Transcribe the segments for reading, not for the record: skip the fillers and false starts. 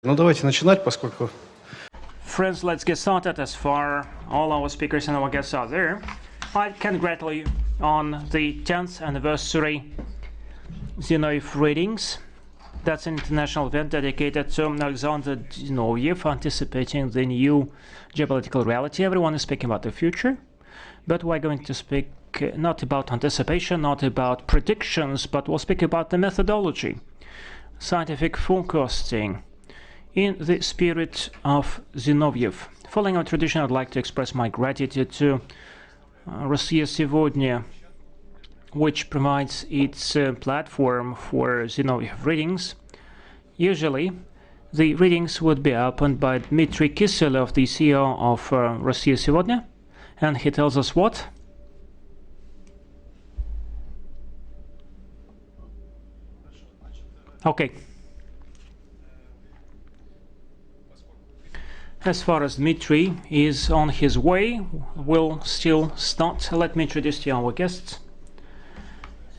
Ну, давайте начинать, поскольку... Friends, let's get started. As far all our speakers and our guests are there, I congratulate you on the 10th anniversary Zinoviev Readings. That's an international event dedicated to Alexander Zinoviev, anticipating the new geopolitical reality. Everyone is speaking about the future, but we're going to speak not about anticipation, not about predictions, but we'll speak about the methodology, scientific forecasting, in the spirit of Zinoviev. Following our tradition, I'd like to express my gratitude to Rossiya Segodnya, which provides its platform for Zinoviev Readings. Usually, the readings would be opened by Dmitry Kiselov, the CEO of Rossiya Segodnya, and he tells us what? Okay. As far as Dmitry is on his way, we'll still start. Let me introduce to you our guests.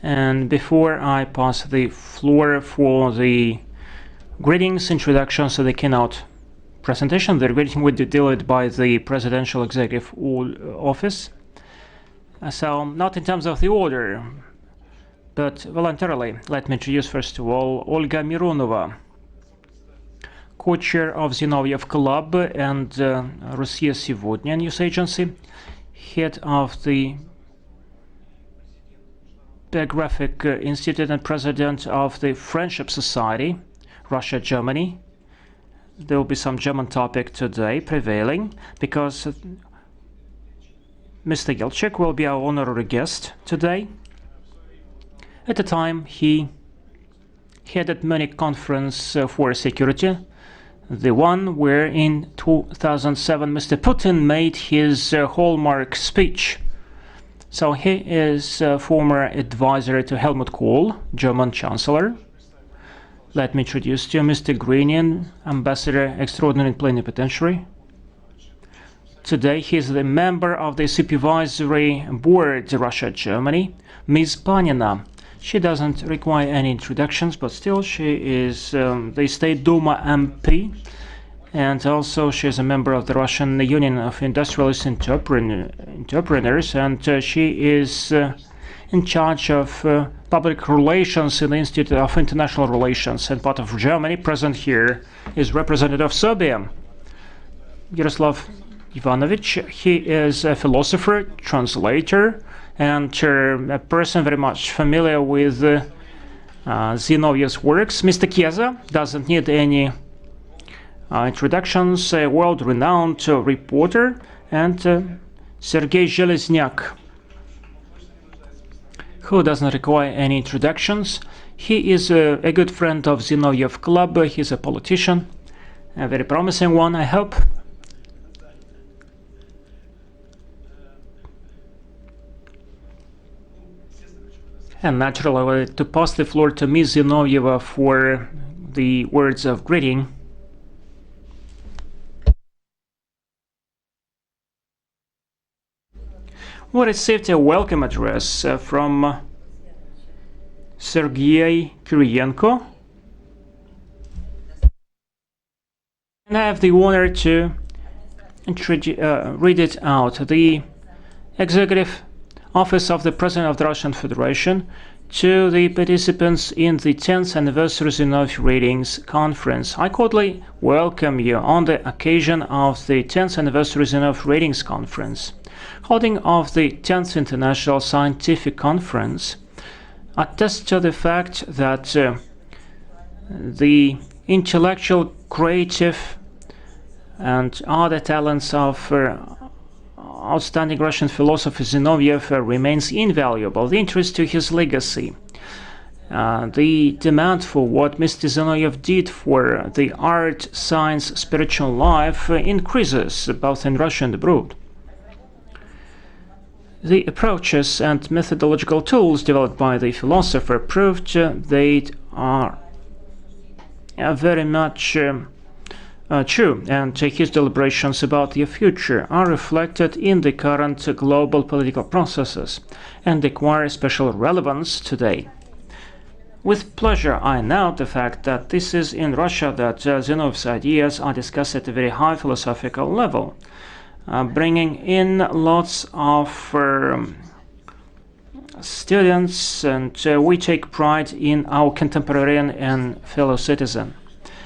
And before I pass the floor for the greetings, introductions to the keynote presentation, the greeting will be delivered by the Presidential Executive Office. So, not in terms of the order, but voluntarily, let me introduce first of all Olga Mironova, co-chair of Zinoviev Club and Rossiya Segodnya news agency, head of the Biographical Institute and president of the Friendship Society, Russia, Germany. There will be some German topic today prevailing because Mr. Telchik will be our honorary guest today. At the time, he headed Munich Conference for Security, the one where in 2007 Mr. Putin made his hallmark speech. So he is a former advisor to Helmut Kohl, German Chancellor. Let me introduce to you Mr. Grinin, Ambassador Extraordinary and Plenipotentiary. Today he is the member of the Supervisory Board, Russia, Germany. Ms. Panina. She doesn't require any introductions, but still she is the State Duma MP, and also she is a member of the Russian Union of Industrialist Entrepreneurs, and she is in charge of public relations in the Institute of International Relations and part of Germany. Present here is representative of Serbia, Miroslav Ivanovich. He is a philosopher, translator, and a person very much familiar with Zinoviev's works. Mr. Chiesa doesn't need any introductions, a world-renowned reporter, and Sergey Zheleznyak, who doesn't require any introductions. He is a good friend of Zinoviev Club. He's a politician, a very promising one, I hope. And naturally, to pass the floor to Ms. Zinovieva for the words of greeting. We received a welcome address from Sergey Kiriyenko. And I have the honor to read it out. The Executive Office of the President of the Russian Federation to the participants in the 10th anniversary Zinoviev Readings Conference. I cordially welcome you on the occasion of the 10th anniversary Zinoviev Readings Conference. Holding of the 10th International Scientific Conference attests to the fact that the intellectual, creative, and other talents of outstanding Russian philosopher Zinoviev remains invaluable. The interest to his legacy, the demand for what Mr. Zinoviev did for the art, science, spiritual life increases both in Russia and abroad. The approaches and methodological tools developed by the philosopher proved they are very much true, and his deliberations about the future are reflected in the current global political processes and acquire special relevance today. With pleasure, I note the fact that this is in Russia that Zinoviev's ideas are discussed at a very high philosophical level, bringing in lots of students, and we take pride in our contemporarian and fellow citizen.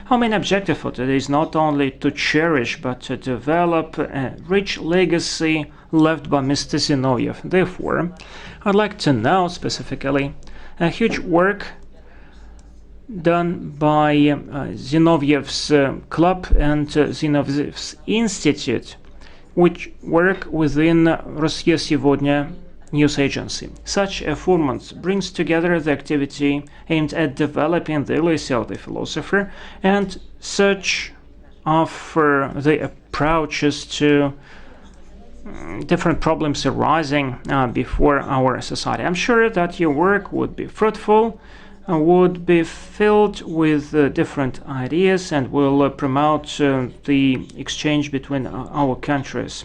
Our main objective for today is not only to cherish, but to develop a rich legacy left by Mr. Zinoviev. Therefore, I'd like to know specifically a huge work done by Zinoviev's Club and Zinoviev's Institute, which work within Rossiya Segodnya news agency. Such a format brings together the activity aimed at developing the legacy of the philosopher and search of the approaches to different problems arising before our society. I'm sure that your work would be fruitful, would be filled with different ideas, and will promote the exchange between our countries.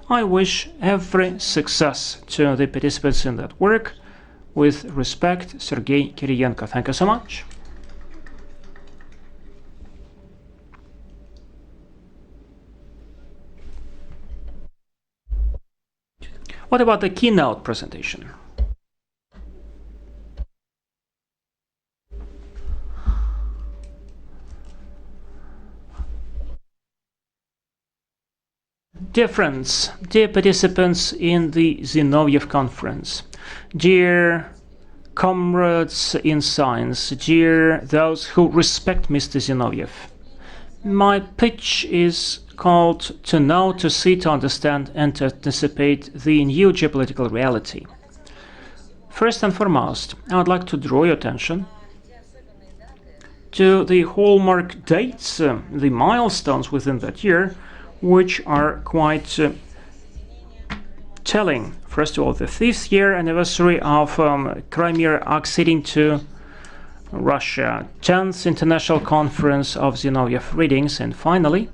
I wish every success to the participants in that work. With respect, Sergey Kiriyenko. Thank you so much. What about the keynote presentation? Dear friends, dear participants in the Zinoviev conference, dear comrades in science, dear those who respect Mr. Zinoviev, my pitch is called "To Know, to See, to Understand, and to Anticipate the New Geopolitical Reality." First and foremost, I would like to draw your attention to the hallmark dates, the milestones within that year, which are quite telling. First of all, the 5th year anniversary of Crimea acceding to Russia, 10th International Conference of Zinoviev Readings, and finally,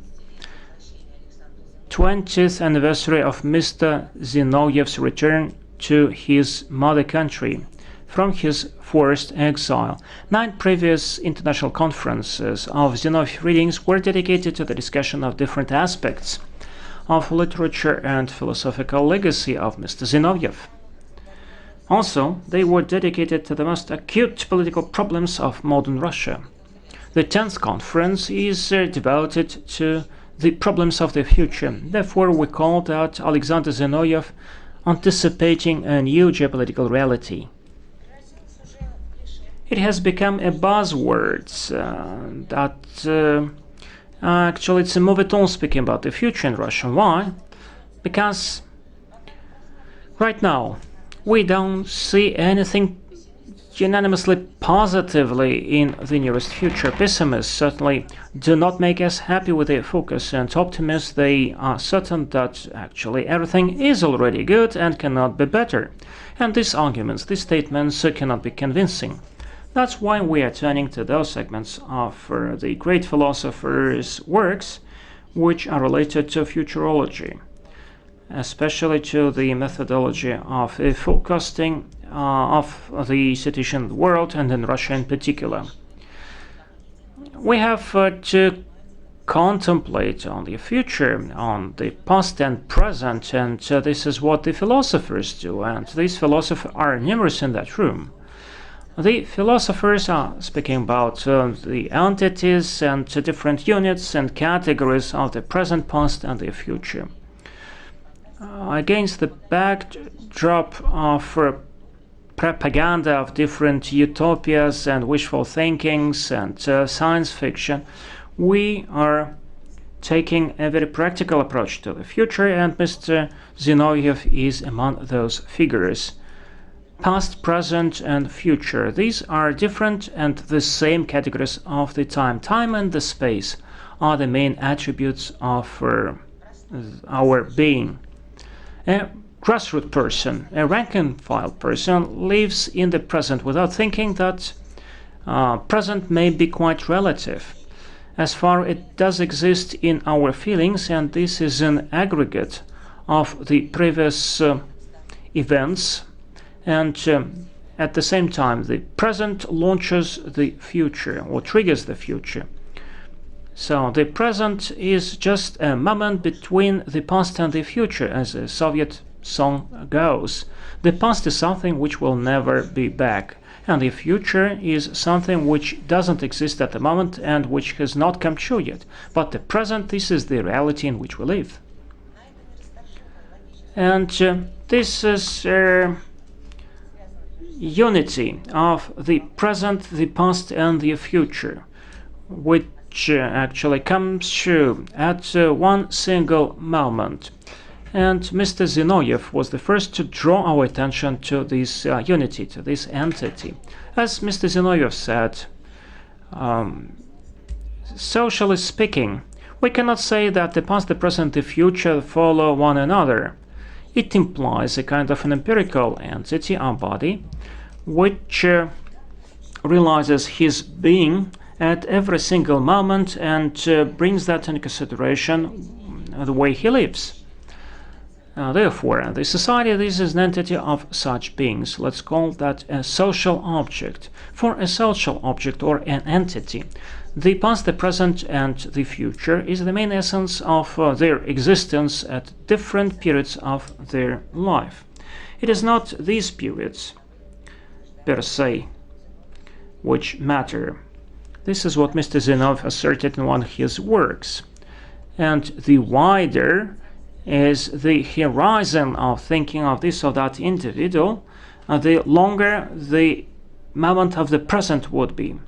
20th anniversary of Mr. Zinoviev's return to his mother country from his forced exile. 9 previous international conferences of Zinoviev Readings were dedicated to the discussion of different aspects of literature and philosophical legacy of Mr. Zinoviev. Also, they were dedicated to the most acute political problems of modern Russia. The 10th conference is devoted to the problems of the future. Therefore, we called out Alexander Zinoviev anticipating a new geopolitical reality. It has become a buzzword that actually it's a moveton speaking about the future in Russia. Why? Because right now we don't see anything unanimously positively in the nearest future. Pessimists certainly do not make us happy with their focus, and optimists, they are certain that actually everything is already good and cannot be better. And these arguments, these statements cannot be convincing. That's why we are turning to those segments of the great philosophers' works which are related to futurology, especially to the methodology of forecasting of the situation in the world and in Russia in particular. We have to contemplate on the future, on the past and present, and this is what the philosophers do, and these philosophers are numerous in that room. The philosophers are speaking about the entities and different units and categories of the present, past, and the future. Against the backdrop of propaganda of different utopias and wishful thinkings and science fiction, we are taking a very practical approach to the future, and Mr. Zinoviev is among those figures. Past, present, and future. These are different and the same categories of the time. Time and the space are the main attributes of our being. A grassroots person, a rank-and-file person, lives in the present without thinking that present may be quite relative. As far it does exist in our feelings, and this is an aggregate of the previous events, and at the same time, the present launches the future or triggers the future. So the present is just a moment between the past and the future, as a Soviet song goes. The past is something which will never be back, and the future is something which doesn't exist at the moment and which has not come true yet. But the present, this is the reality in which we live. And this is unity of the present, the past, and the future, which actually comes true at one single moment. And Mr. Zinoviev was the first to draw our attention to this unity, to this entity. As Mr. Zinoviev said, socially speaking, we cannot say that the past, the present, the future follow one another. It implies a kind of an empirical entity, our body, which realizes his being at every single moment and brings that into consideration the way he lives. Therefore, the society, this is an entity of such beings. Let's call that a social object. For a social object or an entity, the past, the present, and the future is the main essence of their existence at different periods of their life. It is not these periods, per se, which matter. This is what Mr. Zinoviev asserted in one of his works. And the wider is the horizon of thinking of this or that individual, the longer the moment of the present would be.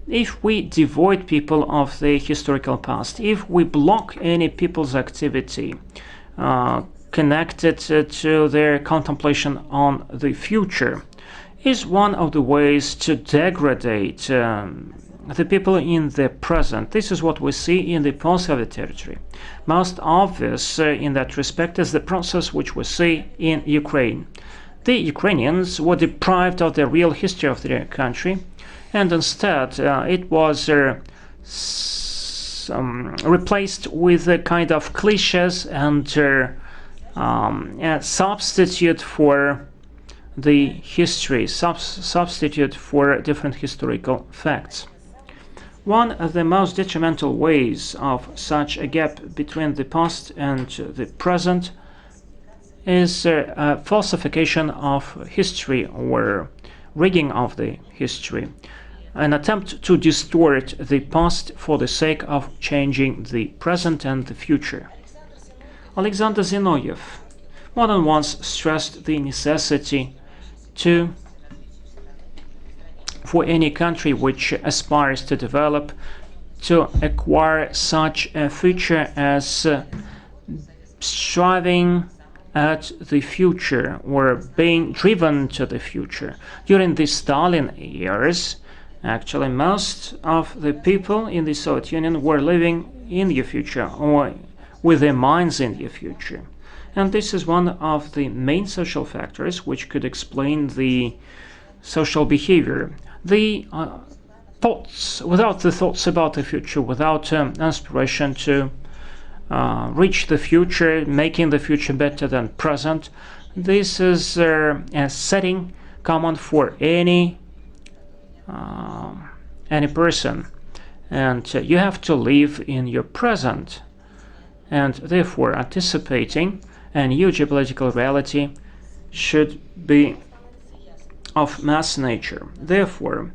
If we devoid people of the historical past, if we block any people's activity connected to their contemplation on the future, is one of the ways to degrade the people in the present. This is what we see in the policy of the territory. Most obvious in that respect is the process which we see in Ukraine. The Ukrainians were deprived of the real history of their country, and instead it was replaced with a kind of cliches and a substitute for the history, substitute for different historical facts. One of the most detrimental ways of such a gap between the past and the present is a falsification of history or rigging of the history, an attempt to distort the past for the sake of changing the present and the future. Alexander Zinoviev more than once stressed the necessity for any country which aspires to develop to acquire such a feature as striving at the future or being driven to the future. During the Stalin years, actually most of the people in the Soviet Union were living in the future or with their minds in the future. And this is one of the main social factors which could explain the social behavior. The thoughts, without the thoughts about the future, without aspiration to reach the future, making the future better than present, this is a setting common for any person, and you have to live in your present, and therefore anticipating a new geopolitical reality should be of mass nature. Therefore,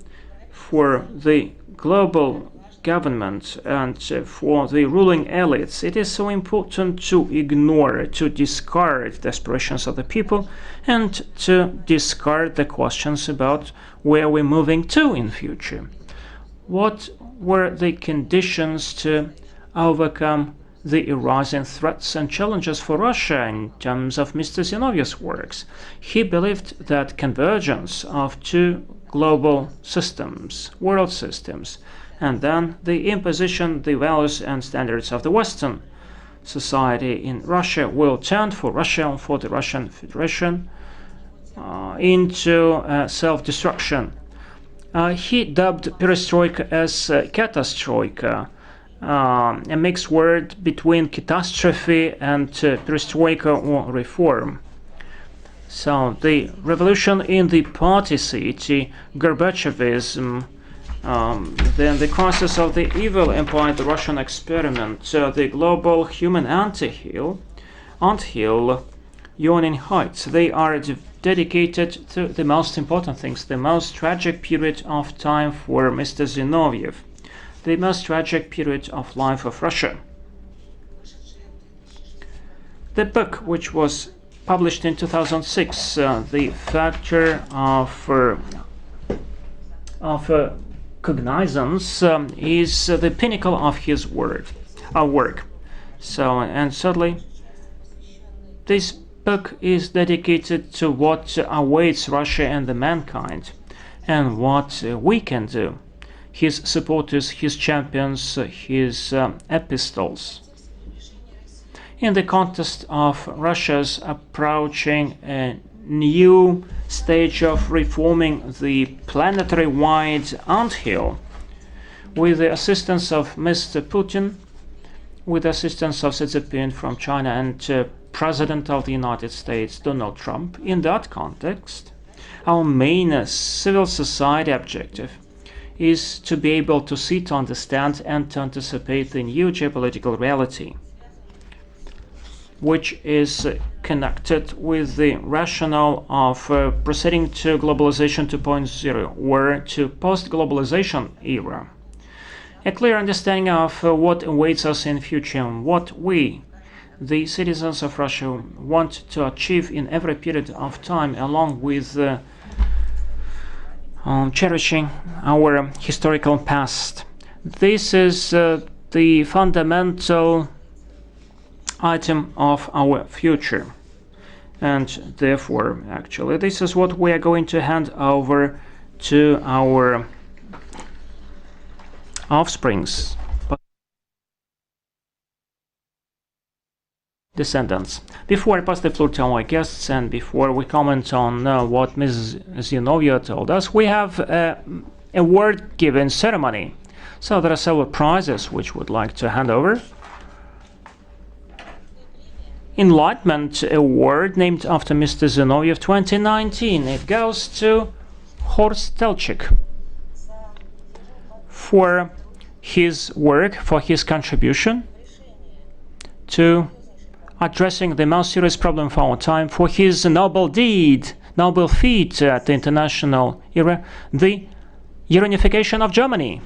for the global government and for the ruling elites, it is so important to ignore, to discard the aspirations of the people and to discard the questions about where we're moving to in future. What were the conditions to overcome the arising threats and challenges for Russia in terms of Mr. Zinoviev's works? He believed that convergence of two global systems, world systems, and then the imposition, the values and standards of the Western society in Russia will turn for Russia and for the Russian Federation into self-destruction. He dubbed perestroika as katastroika, a mixed word between catastrophe and perestroika or reform. So the revolution in the party city, Gorbachevism, then the crisis of the evil empire, the Russian experiment, the global human anthill, yawning heights. They are dedicated to the most important things, the most tragic period of time for Mr. Zinoviev, the most tragic period of life of Russia. The book, which was published in 2006, The Factor of Cognizance, is the pinnacle of his work. So, and certainly, this book is dedicated to what awaits Russia and the mankind, and what we can do. His supporters, his champions, his epistles. In the context of Russia's approaching a new stage of reforming the planetary-wide anthill, with the assistance of Mr. Putin, with the assistance of Xi Jinping from China, and President of the United States, Donald Trump. In that context, our main civil society objective is to be able to see, to understand, and to anticipate the new geopolitical reality, which is connected with the rationale of proceeding to globalization 2.0 or to post-globalization era. A clear understanding of what awaits us in future and what we, the citizens of Russia, want to achieve in every period of time, along with cherishing our historical past. This is the fundamental item of our future, and therefore, actually, this is what we are going to hand over to our offsprings, descendants. Before I pass the floor to our guests and before we comment on what Ms. Zinoviev told us, we have a award-giving ceremony. So there are several prizes which we'd like to hand over. Enlightenment Award, named after Mr. Zinoviev, 2019. It goes to Horst Telchik for his work, for his contribution to addressing the most serious problem of our time, for his noble deed, noble feat at the international era, the reunification of Germany.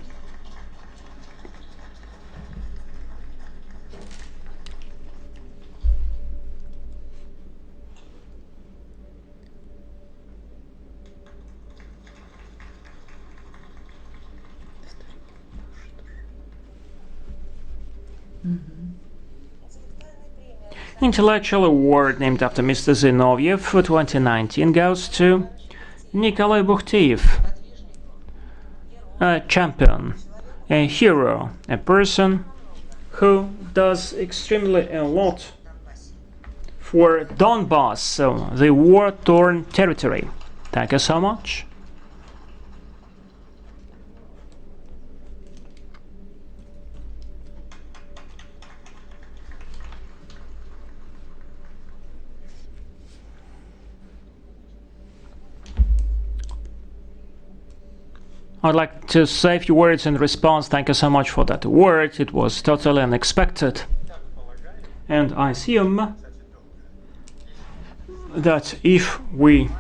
Intellectual award named after Mr. Zinoviev for 2019 goes to Nikolai Bukhteev, a champion, a hero, a person who does extremely a lot for Donbass, so the war-torn territory. Thank you so much. I'd like to say a few words in response. Thank you so much for that award. It was totally unexpected. And I assume that if we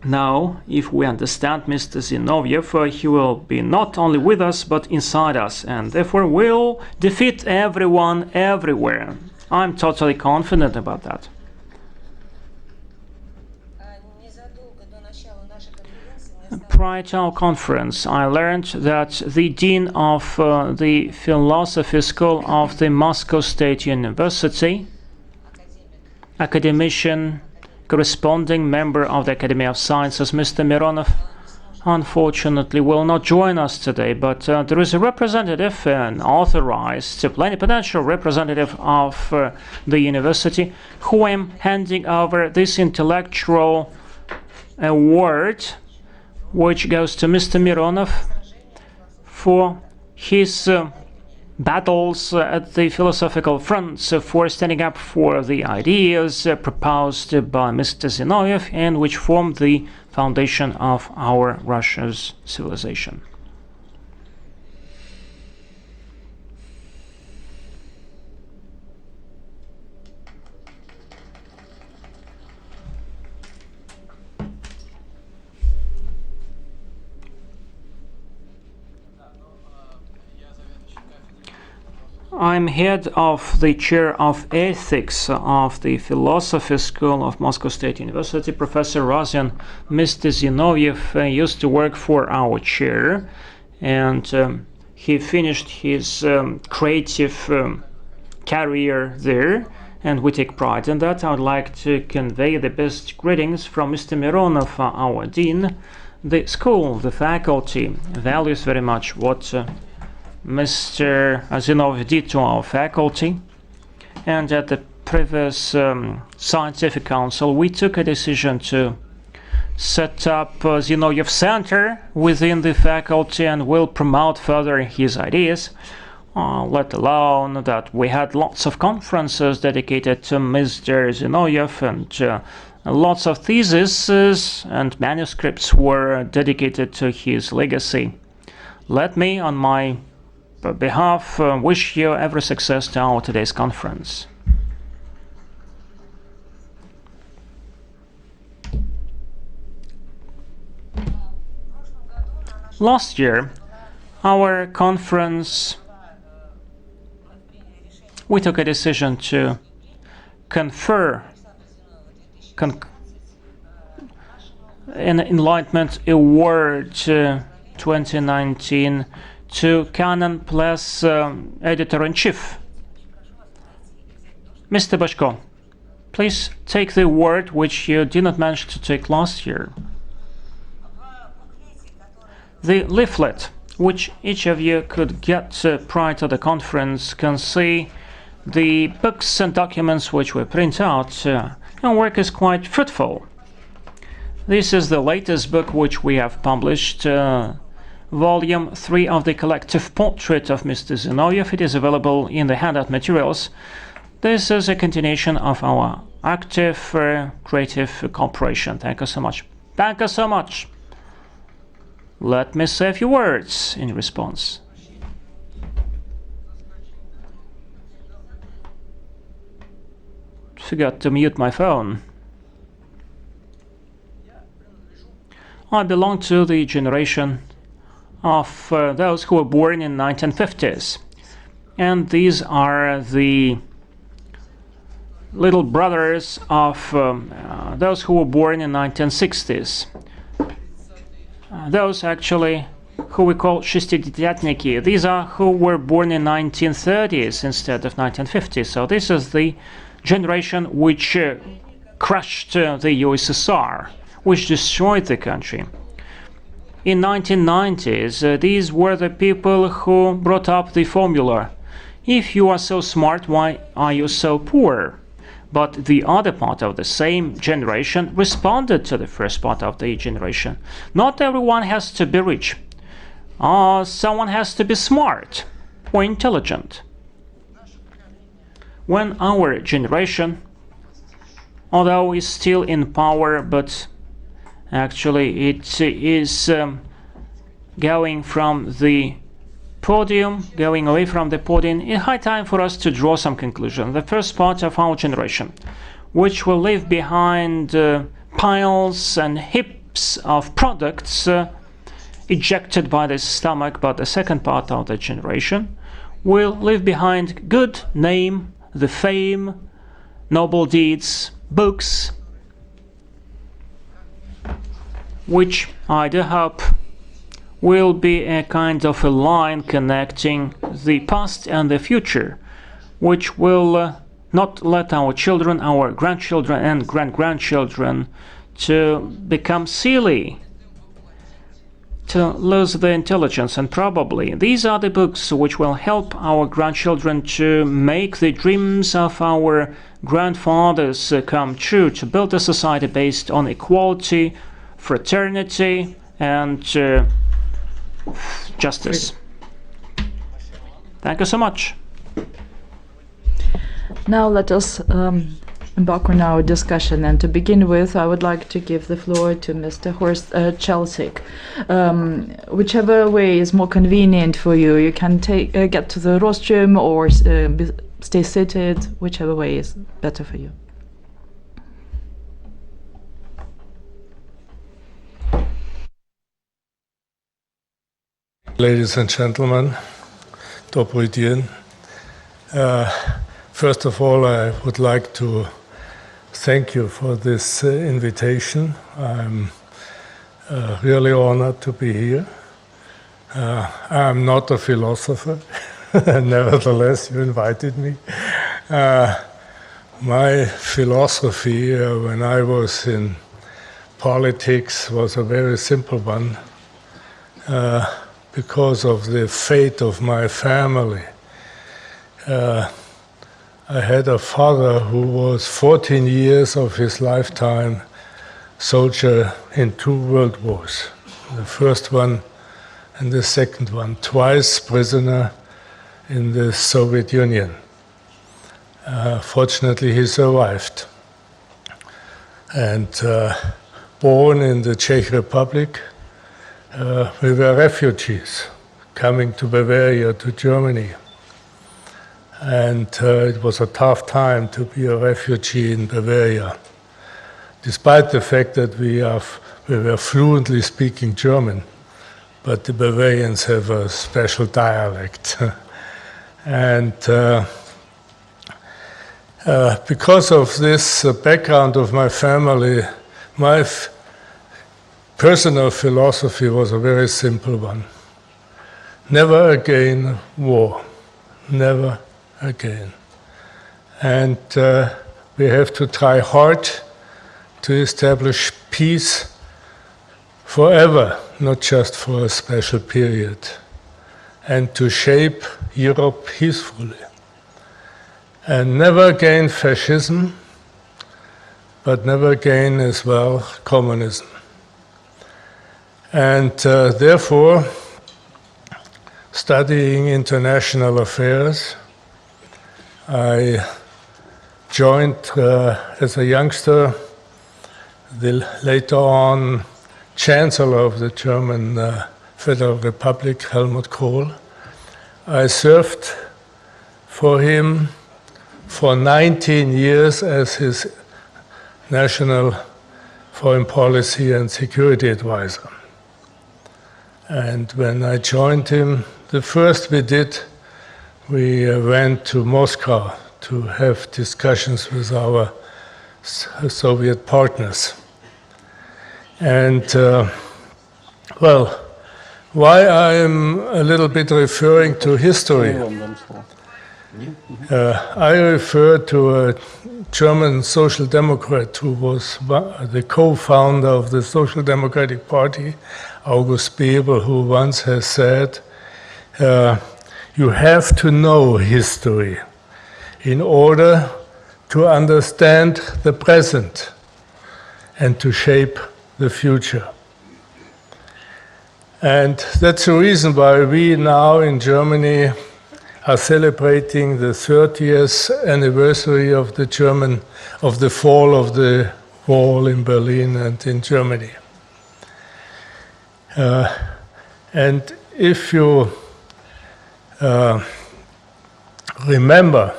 understand Mr. Zinoviev, he will be not only with us, but inside us, and therefore will defeat everyone, everywhere. I'm totally confident about that. Prior to our conference, I learned that the dean of the philosophy school of the Moscow State University, academician, corresponding member of the Academy of Sciences, Mr. Mironov, unfortunately will not join us today, but there is a representative, an authorized, plenipotentiary representative of the university, who I am handing over this intellectual award, which goes to Mr. Mironov for his battles at the philosophical front for standing up for the ideas proposed by Mr. Zinoviev and which formed the foundation of our Russia's civilization. I'm head of the chair of ethics of the Philosophy School of Moscow State University. Professor Rossiya, Mr. Zinoviev used to work for our chair, and he finished his creative career there, and we take pride in that. I would like to convey the best greetings from Mr. Mironov, our dean. The school, the faculty, values very much what Mr. Zinoviev did to our faculty, and at the previous scientific council we took a decision to set up Zinoviev Center within the faculty and will promote further his ideas, let alone that we had lots of conferences dedicated to Mr. Zinoviev, and lots of theses and manuscripts were dedicated to his legacy. Let me, on my behalf, wish you every success to our today's conference. Last year, our conference, we took a decision to confer an Enlightenment Award 2019 to Canon Plus Editor-in-Chief. Mr. Bashko, please take the award which you did not manage to take last year. The leaflet which each of you could get prior to the conference can see the books and documents which we print out, and work is quite fruitful. This is the latest book which we have published, Volume 3 of the collective portrait of Mr. Zinoviev. It is available in the handout materials. This is a continuation of our active creative cooperation. Thank you so much. Thank you so much. Let me say a few words in response. Forgot to mute my phone. I belong to the generation of those who were born in 1950s, and these are the little brothers of those who were born in 1960s. Those actually who we call шестидесятники, these are who were born in 1930s instead of 1950s. So this is the generation which crushed the USSR, which destroyed the country. In 1990s, these were the people who brought up the formula, if you are so smart, why are you so poor? But the other part of the same generation responded to the first part of the generation. Not everyone has to be rich. Someone has to be smart or intelligent. When our generation, although is still in power, but actually it is going from the podium, going away from the podium, it's high time for us to draw some conclusion. The first part of our generation, which will leave behind piles and heaps of products ejected by the stomach, but the second part of the generation will leave behind good name, the fame, noble deeds, books, which I do hope will be a kind of a line connecting the past and the future, which will not let our children, our grandchildren and grand-grandchildren to become silly, to lose their intelligence. And probably these are the books which will help our grandchildren to make the dreams of our grandfathers come true, to build a society based on equality, fraternity, and justice. Thank you so much. Now let us embark on our discussion, and to begin with, I would like to give the floor to Mr. Horst Telchik. Whichever way is more convenient for you, you can get to the rostrum or stay seated, whichever way is better for you. Ladies and gentlemen, Dobry den. First of all, I would like to thank you for this invitation. I'm really honored to be here. I'm not a philosopher, nevertheless, you invited me. My philosophy when I was in politics was a very simple one. Because of the fate of my family. I had a father who was 14 years of his lifetime soldier in 2 world wars. The first one and the second one, twice prisoner in the Soviet Union. Fortunately, he survived. And born in the Czech Republic, we were refugees coming to Bavaria, to Germany. And it was a tough time to be a refugee in Bavaria, despite the fact that we were fluently speaking German, but the Bavarians have a special dialect. And because of this background of my family, my personal philosophy was a very simple one. Never again war. Never again. And we have to try hard to establish peace forever, not just for a special period, and to shape Europe peacefully. And never again fascism, but never again as well communism. And therefore, studying international affairs, I joined as a youngster the later on Chancellor of the German Federal Republic, Helmut Kohl. I served for him for 19 years as his national foreign policy and security advisor. And when I joined him, the first we did, we went to Moscow to have discussions with our Soviet partners. And, well, why I'm a little bit referring to history, I refer to a German social democrat who was the co-founder of the Social Democratic Party, August Bebel, who once has said, you have to know history in order to understand the present and to shape the future. And that's the reason why we now in Germany are celebrating the 30th anniversary of the fall of the wall in Berlin and in Germany. And if you remember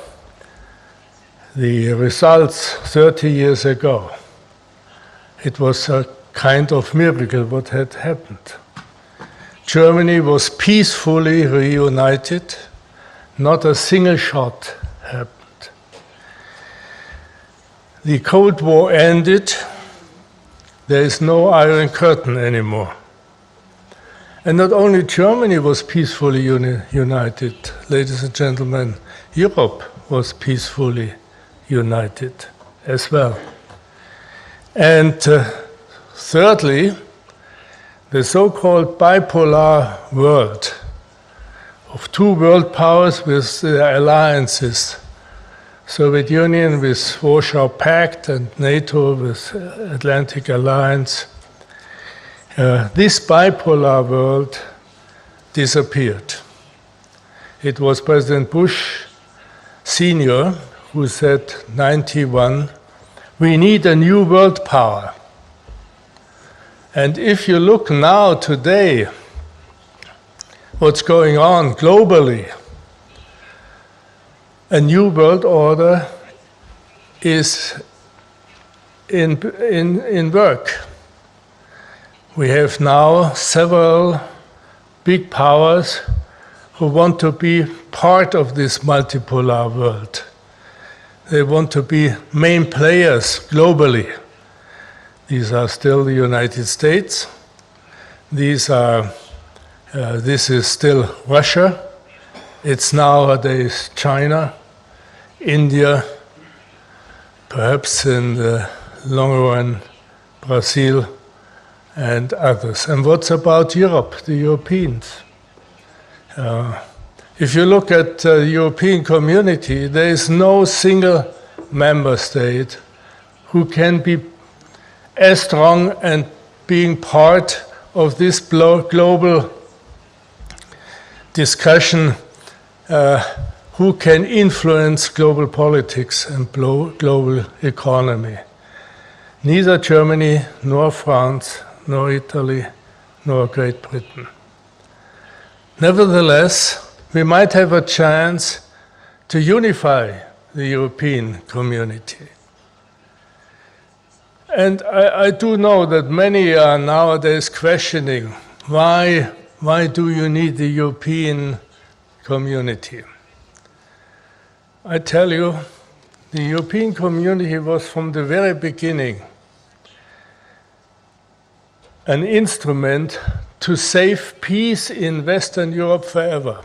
the results 30 years ago, it was a kind of miracle what had happened. Germany was peacefully reunited. Not a single shot happened. The Cold War ended. There is no Iron Curtain anymore. And not only Germany was peacefully united, ladies and gentlemen, Europe was peacefully united as well. And thirdly, the so-called bipolar world of 2 world powers with their alliances, Soviet Union with Warsaw Pact and NATO with Atlantic Alliance, this bipolar world disappeared. It was President Bush Sr. who said, 91, we need a new world power. And if you look now, today, what's going on globally, a new world order is in work. We have now several big powers who want to be part of this multipolar world. They want to be main players globally. These are still the United States. This is still Russia. It's nowadays China, India, perhaps in the long run, Brazil, and others. And what's about Europe, the Europeans? If you look at the European community, there is no single member state who can be as strong and being part of this global discussion who can influence global politics and global economy. Neither Germany, nor France, nor Italy, nor Great Britain. Nevertheless, we might have a chance to unify the European community. And I do know that many are nowadays questioning, why do you need the European community? I tell you, the European community was from the very beginning an instrument to save peace in Western Europe forever.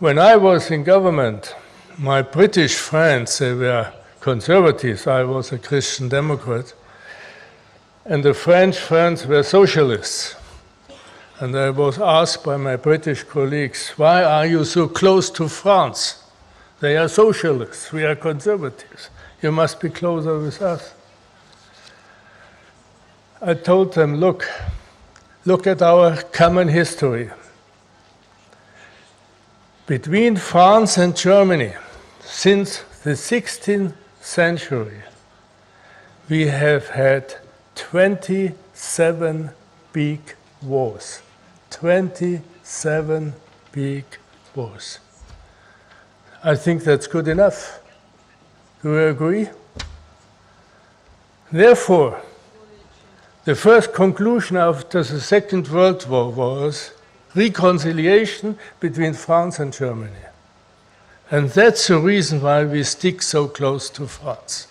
When I was in government, my British friends, they were conservatives, I was a Christian Democrat, and the French friends were socialists. And I was asked by my British colleagues, why are you so close to France? They are socialists, we are conservatives. You must be closer with us. I told them, look at our common history. Between France and Germany, since the 16th century, we have had 27 big wars. 27 big wars. I think that's good enough. Do you agree? Therefore, the first conclusion after the Second World War was reconciliation between France and Germany. And that's the reason why we stick so close to France.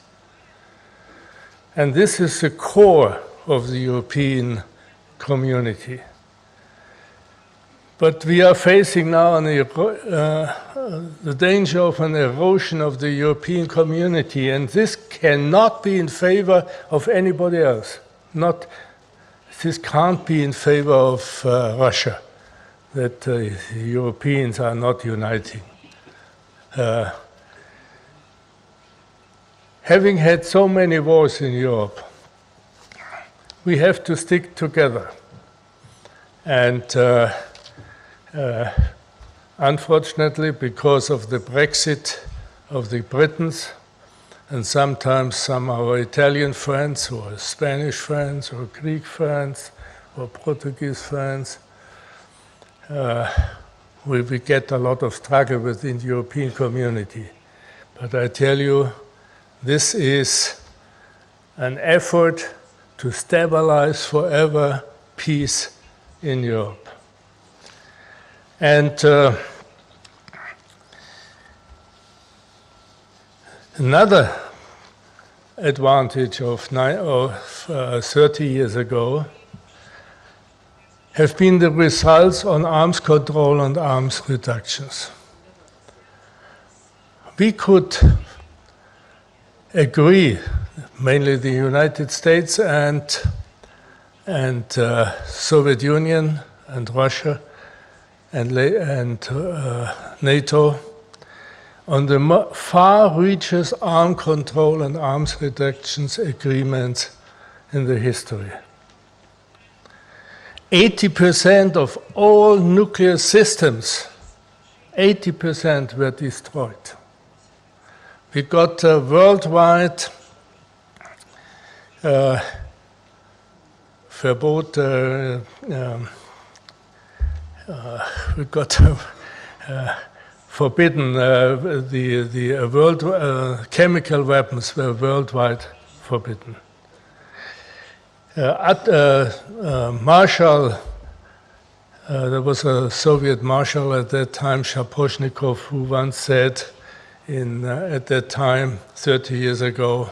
And this is the core of the European community. But we are facing now the danger of an erosion of the European community, and this cannot be in favor of anybody else. This can't be in favor of Russia, that the Europeans are not uniting. Having had so many wars in Europe, we have to stick together. And unfortunately, because of the Brexit of the Britons, and sometimes some of our Italian friends, or Spanish friends, or Greek friends, or Portuguese friends, we get a lot of struggle within the European community. But I tell you, this is an effort to stabilize forever peace in Europe. And another advantage of 30 years ago have been the results on arms control and arms reductions. We could agree, mainly the United States and Soviet Union and Russia and NATO, on the far-reaches arms control and arms reductions agreements in the history. 80% of all nuclear systems, 80% were destroyed. We got worldwide verbot, we got forbidden, the world chemical weapons were worldwide forbidden. Marshal, there was a Soviet marshal at that time, Shaposhnikov, who once said at that time, 30 years ago,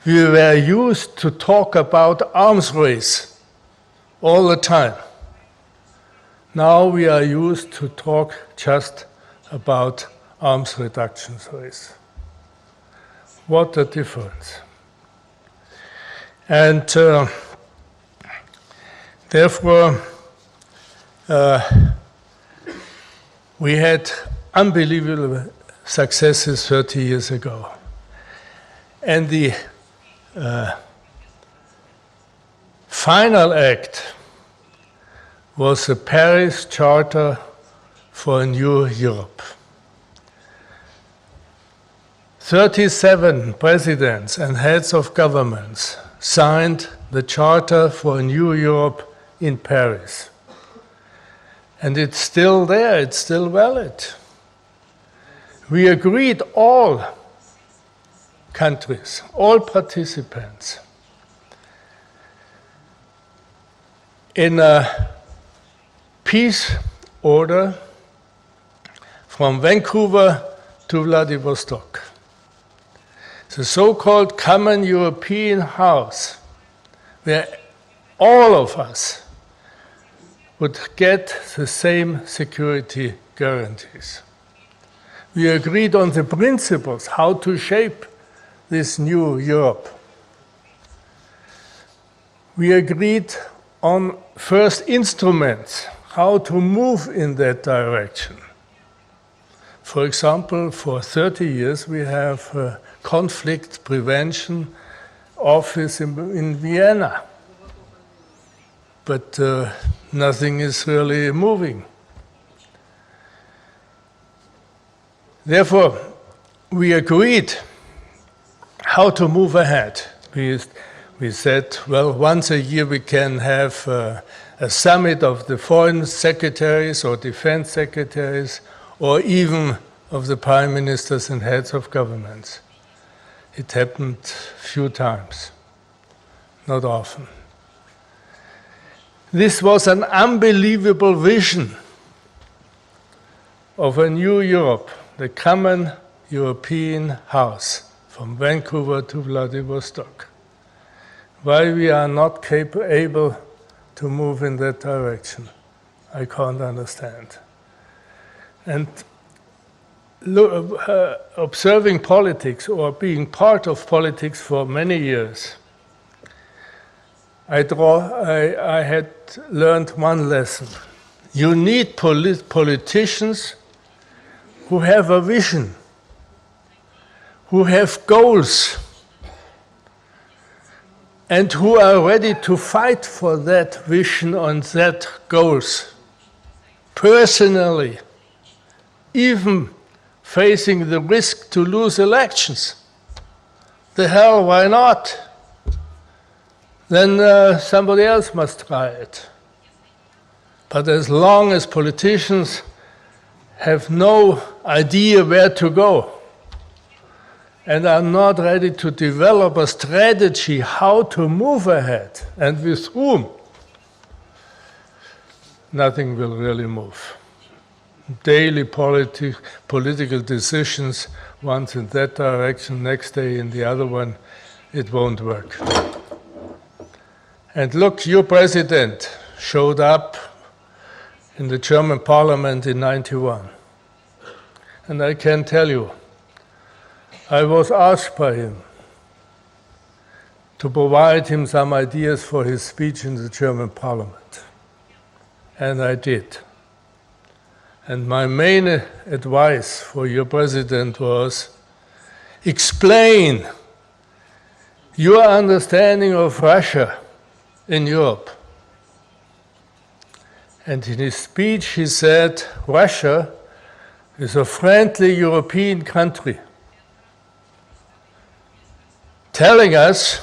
we were used to talk about arms race all the time. Now we are used to talk just about arms reduction race. What a difference. And therefore, we had unbelievable successes 30 years ago. And the final act was the Paris Charter for a New Europe. 37 presidents and heads of governments signed the Charter for a New Europe in Paris. And it's still there, it's still valid. We agreed, all countries, all participants, in a peace order from Vancouver to Vladivostok. The so-called Common European House, where all of us would get the same security guarantees. We agreed on the principles, how to shape this new Europe. We agreed on first instruments, how to move in that direction. For example, for 30 years we have a conflict prevention office in Vienna, but nothing is really moving. Therefore, we agreed how to move ahead. We said, well, once a year we can have a summit of the foreign secretaries or defense secretaries, or even of the prime ministers and heads of governments. It happened few times, not often. This was an unbelievable vision of a new Europe, the Common European House, from Vancouver to Vladivostok. Why we are not able to move in that direction, I can't understand. And observing politics or being part of politics for many years, I had learned one lesson. You need politicians who have a vision, who have goals, and who are ready to fight for that vision and that goals, personally, even facing the risk to lose elections. The hell, why not? Then somebody else must try it. But as long as politicians have no idea where to go and are not ready to develop a strategy how to move ahead and with whom, nothing will really move. Daily political decisions, once in that direction, next day in the other one, it won't work. And look, your president showed up in the German parliament in '91. And I can tell you, I was asked by him to provide him some ideas for his speech in the German parliament. And I did. And my main advice for your president was, explain your understanding of Russia in Europe. And in his speech he said, Russia is a friendly European country, telling us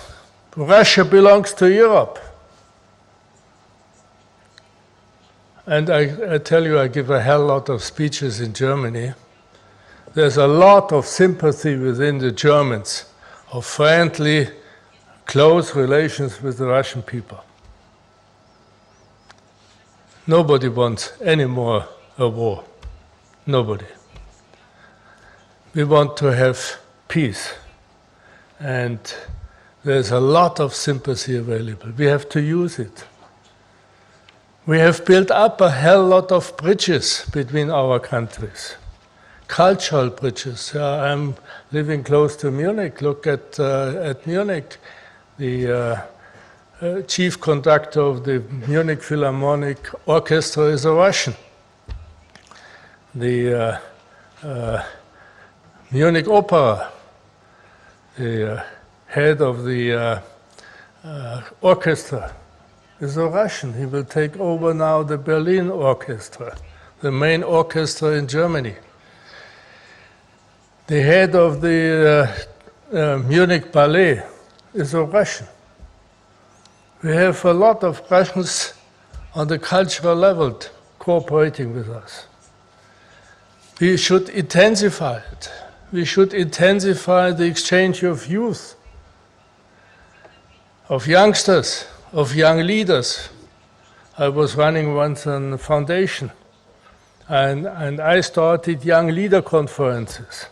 Russia belongs to Europe. And I tell you, I give a hell lot of speeches in Germany. There's a lot of sympathy within the Germans of friendly, close relations with the Russian people. Nobody wants any more a war. Nobody. We want to have peace. And there's a lot of sympathy available. We have to use it. We have built up a hell lot of bridges between our countries. Cultural bridges. I'm living close to Munich. Look at Munich. The chief conductor of the Munich Philharmonic Orchestra is a Russian. The Munich Opera, the head of the orchestra, is a Russian. He will take over now the Berlin Orchestra, the main orchestra in Germany. The head of the Munich Ballet is a Russian. We have a lot of Russians on the cultural level cooperating with us. We should intensify it. We should intensify the exchange of youth, of youngsters, of young leaders. I was running once a foundation, and I started young leader conferences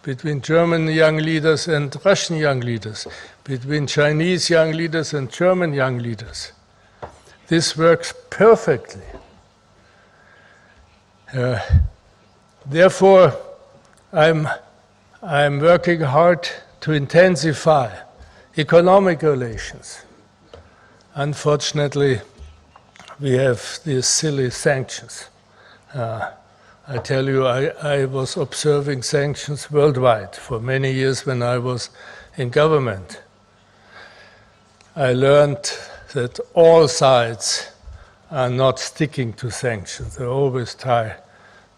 between German young leaders and Russian young leaders, between Chinese young leaders and German young leaders. This works perfectly. Therefore, I'm working hard to intensify economic relations. Unfortunately, we have these silly sanctions. I tell you, I was observing sanctions worldwide for many years when I was in government. I learned that all sides are not sticking to sanctions. They always try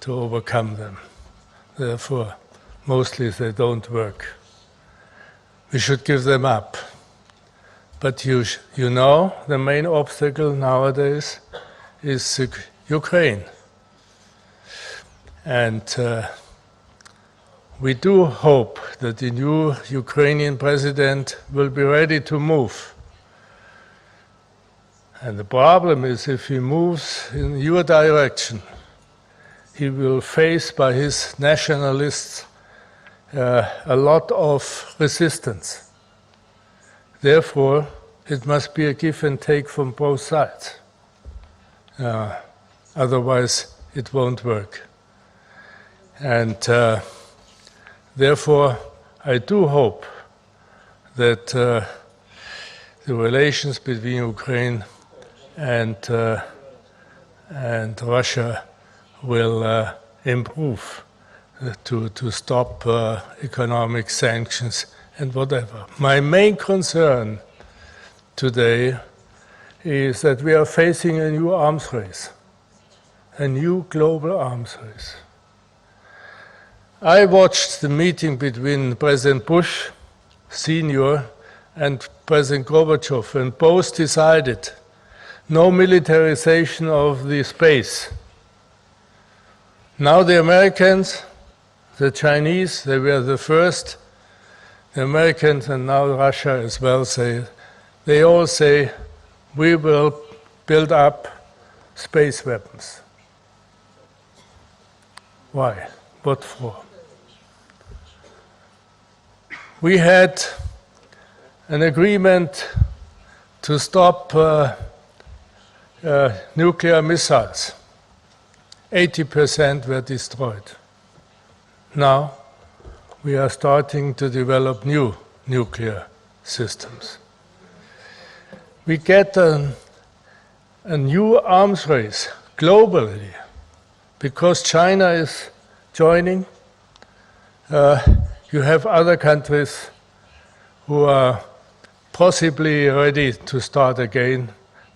to overcome them. Therefore, mostly they don't work. We should give them up. But you know, the main obstacle nowadays is Ukraine. And we do hope that the new Ukrainian president will be ready to move. And the problem is, if he moves in your direction, he will face by his nationalists a lot of resistance. Therefore, it must be a give and take from both sides. Otherwise, it won't work. And therefore, I do hope that the relations between Ukraine and Russia will improve to stop economic sanctions and whatever. My main concern today is that we are facing a new arms race, a new global arms race. I watched the meeting between President Bush Sr. and President Gorbachev, and both decided no militarization of the space. Now the Americans, the Chinese, they were the first. The Americans and now Russia as well they all say, we will build up space weapons. Why? What for? We had an agreement to stop nuclear missiles. 80% were destroyed. Now we are starting to develop new nuclear systems. We get a new arms race globally because China is joining. You have other countries who are possibly ready to start again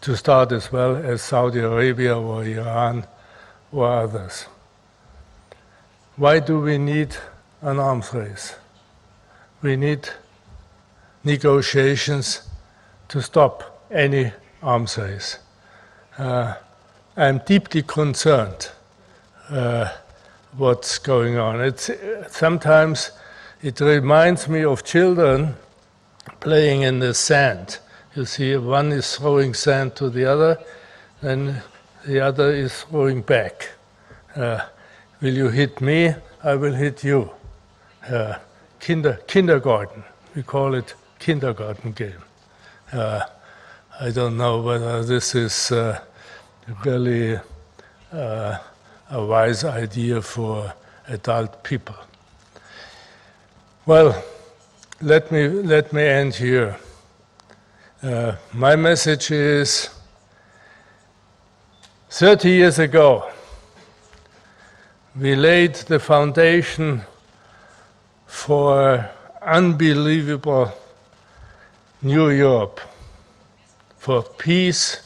to start as well as Saudi Arabia or Iran or others. Why do we need an arms race? We need negotiations to stop any arms race. I'm deeply concerned what's going on. Sometimes it reminds me of children playing in the sand. You see, one is throwing sand to the other, and the other is throwing back. Will you hit me? I will hit you. Kindergarten. We call it kindergarten game. I don't know whether this is really a wise idea for adult people. Well, let me end here. My message is 30 years ago, we laid the foundation for unbelievable New Europe, for peace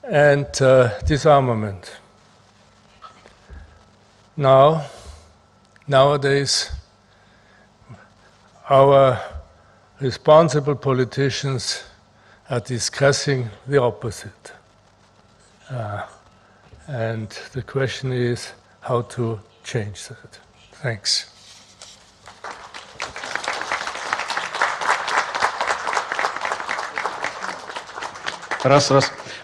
and disarmament. Nowadays, our responsible politicians are discussing the opposite. And the question is how to change that. Thanks.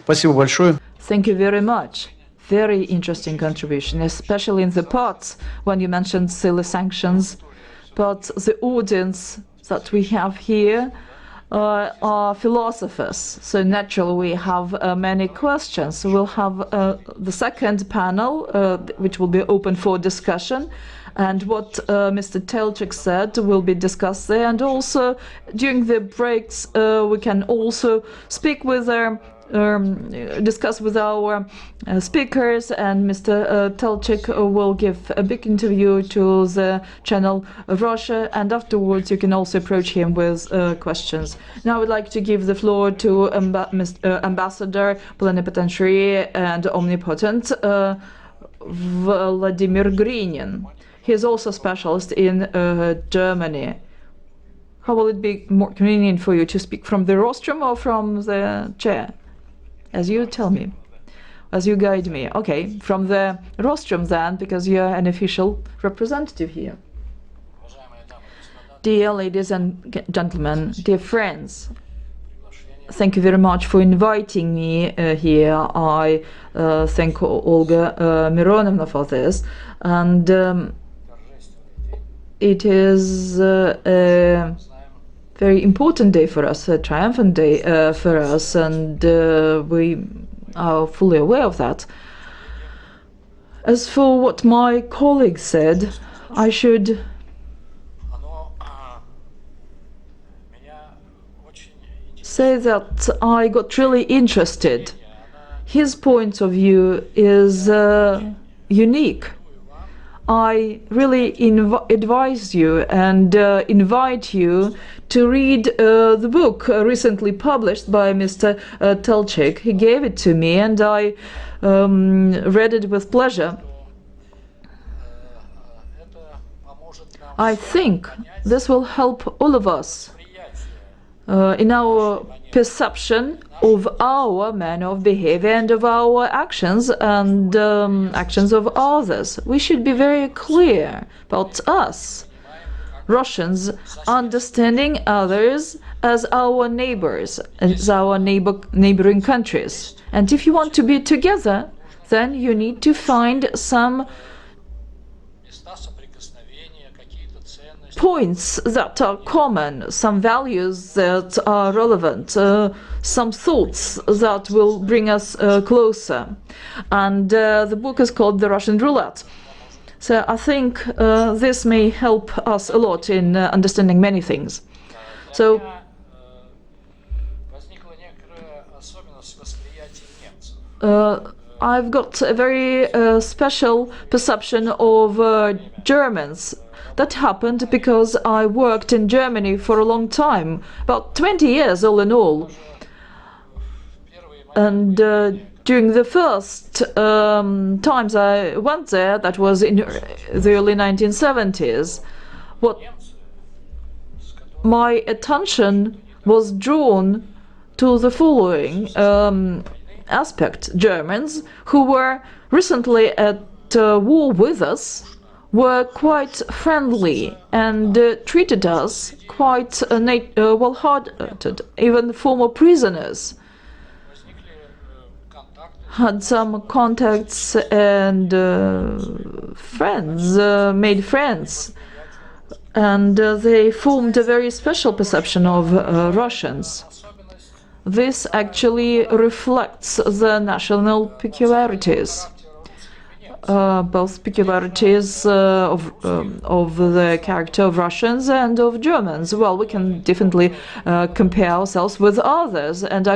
Спасибо большое. Thank you very much. Very interesting contribution, especially in the parts when you mentioned silly sanctions. But the audience that we have here are philosophers, so naturally we have many questions. We'll have the second panel, which will be open for discussion, and what Mr. Telchik said will be discussed there. And also during the breaks, we can also speak with discuss with our speakers, and Mr. Telchik will give a big interview to the channel Rossiya, and afterwards you can also approach him with questions. Now I would like to give the floor to Ambassador, Plenipotentiary and Omnipotent Vladimir Grinin. He is also a specialist in Germany. How will it be more convenient for you to speak from the rostrum or from the chair? As you tell me, as you guide me. Okay, from the rostrum then, because you're an official representative here. Dear ladies and gentlemen, dear friends, thank you very much for inviting me here. I thank Olga Mironovna for this. And it is a very important day for us, a triumphant day for us, and we are fully aware of that. As for what my colleague said, I should say that I got really interested. His point of view is unique. I really advise you and invite you to read the book recently published by Mr. Telchik. He gave it to me and I read it with pleasure. I think this will help all of us in our perception of our manner of behavior and of our actions and actions of others. We should be very clear about us, Russians, understanding others as our neighbors, as our neighboring countries. And if you want to be together, then you need to find some points that are common, some values that are relevant, some thoughts that will bring us closer. And the book is called The Russian Roulette. So I think this may help us a lot in understanding many things. So I've got a very special perception of Germans. That happened because I worked in Germany for a long time, about 20 years all in all. And during the first times I went there, that was in the early 1970s, what my attention was drawn to the following aspect. Germans who were recently at war with us were quite friendly and treated us quite well-hearted. Even former prisoners had some contacts and friends, made friends, and they formed a very special perception of Russians. This actually reflects the national peculiarities, both peculiarities of the character of Russians and of Germans. Well, we can definitely compare ourselves with others, and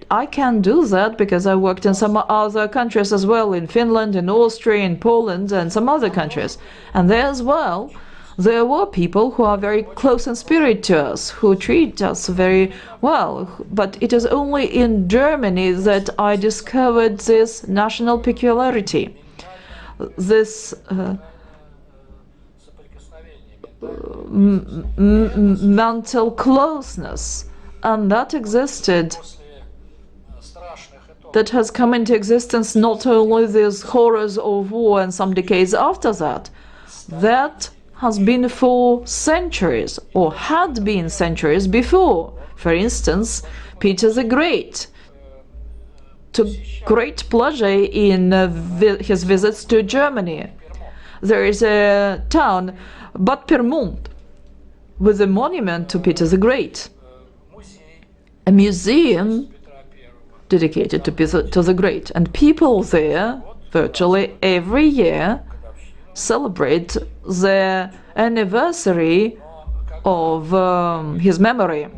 I can do that because I worked in some other countries as well, in Finland, in Austria, in Poland, and some other countries. And there as well, there were people who are very close in spirit to us, who treat us very well. But it is only in Germany that I discovered this national peculiarity, this mental closeness, and that existed. That has come into existence not only these horrors of war and some decades after that. That has been for centuries, or had been centuries before. For instance, Peter the Great took great pleasure in his visits to Germany. There is a town, Bad Pyrmont, with a monument to Peter the Great, a museum dedicated to Peter the Great, and people there virtually every year celebrate the anniversary of his memory.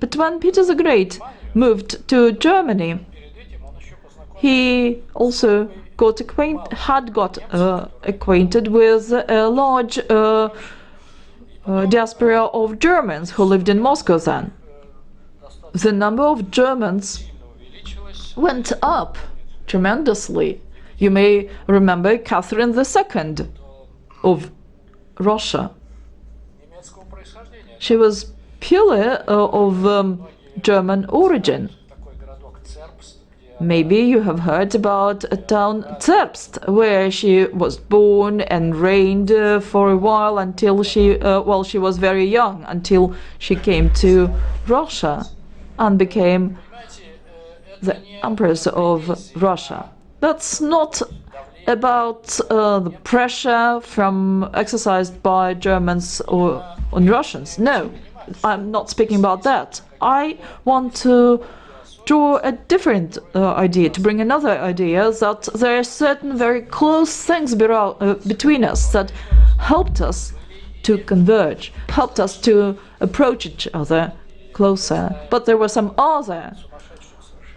But when Peter the Great moved to Germany, he also had got acquainted with a large diaspora of Germans who lived in Moscow then. The number of Germans went up tremendously. You may remember Catherine II of Russia. She was purely of German origin. Maybe you have heard about a town Zerbst, where she was born and reigned for a while until she was very young, until she came to Russia and became the Empress of Russia. That's not about the pressure exercised by Germans on Russians. No, I'm not speaking about that. I want to draw a different idea, to bring another idea, that there are certain very close things between us that helped us to converge, helped us to approach each other closer. But there were some other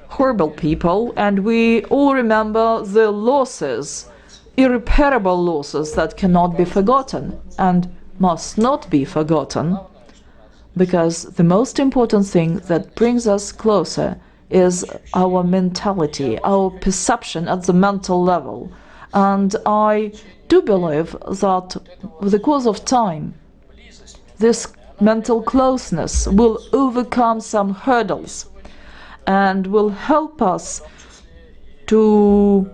horrible people, and we all remember the losses, irreparable losses that cannot be forgotten and must not be forgotten, because the most important thing that brings us closer is our mentality, our perception at the mental level. And I do believe that with the course of time, this mental closeness will overcome some hurdles and will help us to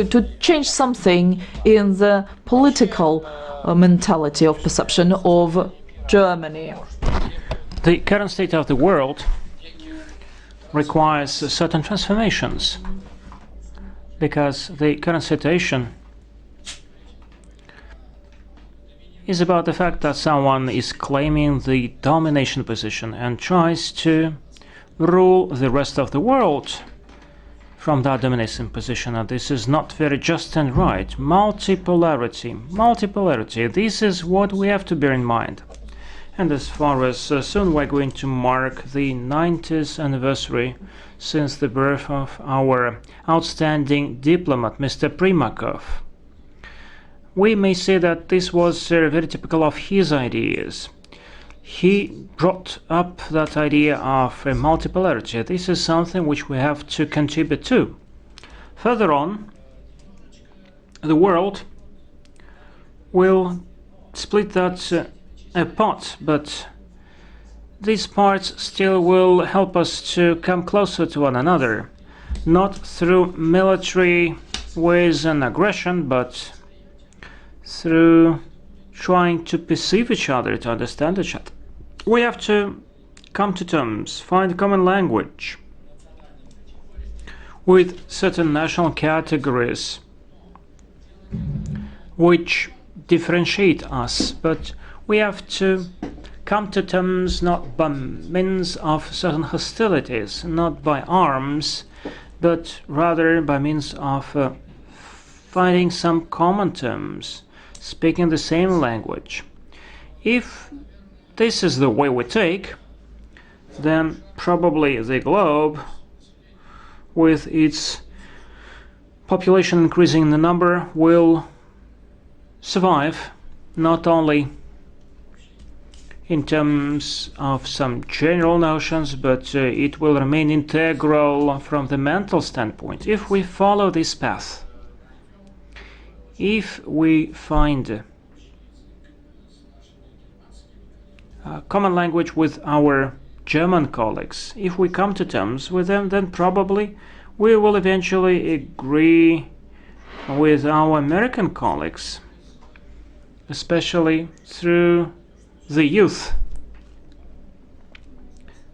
to change something in the political mentality of perception of Germany. The current state of the world requires certain transformations, because the current situation is about the fact that someone is claiming the domination position and tries to rule the rest of the world from that domination position, and this is not very just and right. Multipolarity, this is what we have to bear in mind. And as far as soon we're going to mark the 90th anniversary since the birth of our outstanding diplomat, Mr. Primakov, we may say that this was very typical of his ideas. he brought up that idea of multipolarity. This is something which we have to contribute to. Further on, the world will split that apart, but these parts still will help us to come closer to one another, not through military ways and aggression, but through trying to perceive each other, to understand each other. We have to come to terms, find common language with certain national categories which differentiate us, but we have to come to terms not by means of certain hostilities, not by arms, but rather by means of finding some common terms, speaking the same language. If this is the way we take, then probably the globe, with its population increasing in the number, will survive, not only in terms of some general notions, but it will remain integral from the mental standpoint. If we follow this path, if we find a common language with our German colleagues, if we come to terms with them, then probably we will eventually agree with our American colleagues, especially through the youth.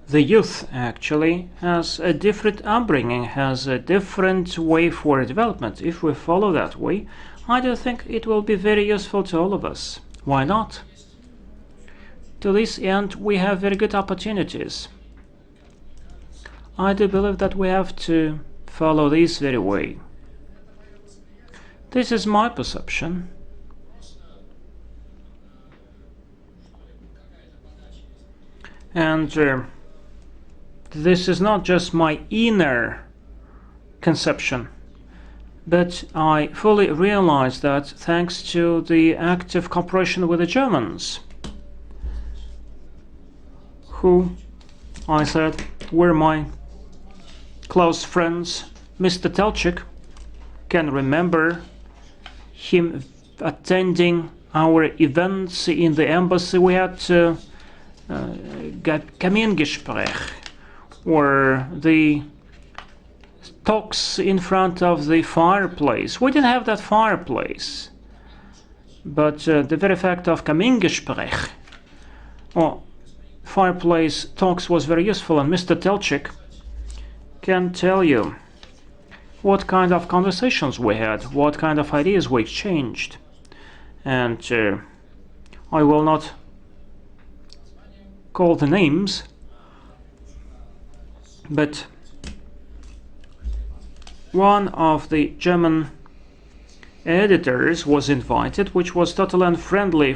The youth actually has a different upbringing, has a different way for development. If we follow that way, I do think it will be very useful to all of us. Why not? To this end, we have very good opportunities. I do believe that we have to follow this very way. This is my perception. And this is not just my inner conception, but I fully realize that thanks to the active cooperation with the Germans, who I said were my close friends. Mr. Telchik can remember him attending our events in the embassy. We had Kamingespräch, or the talks in front of the fireplace. We didn't have that fireplace, but the very fact of Kamingespräch, or fireplace talks, was very useful, and Mr. Telchik can tell you what kind of conversations we had, what kind of ideas we exchanged. And I will not call the names, but one of the German editors was invited, which was totally unfriendly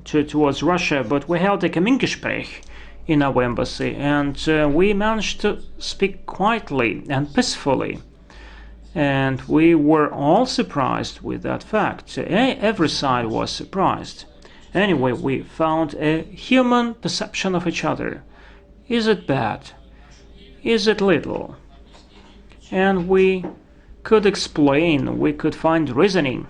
towards Russia, but we held a Kamingespräch in our embassy, and we managed to speak quietly and peacefully, and we were all surprised with that fact. Every side was surprised. Anyway, we found a human perception of each other. Is it bad? Is it little? And we could explain, we could find reasoning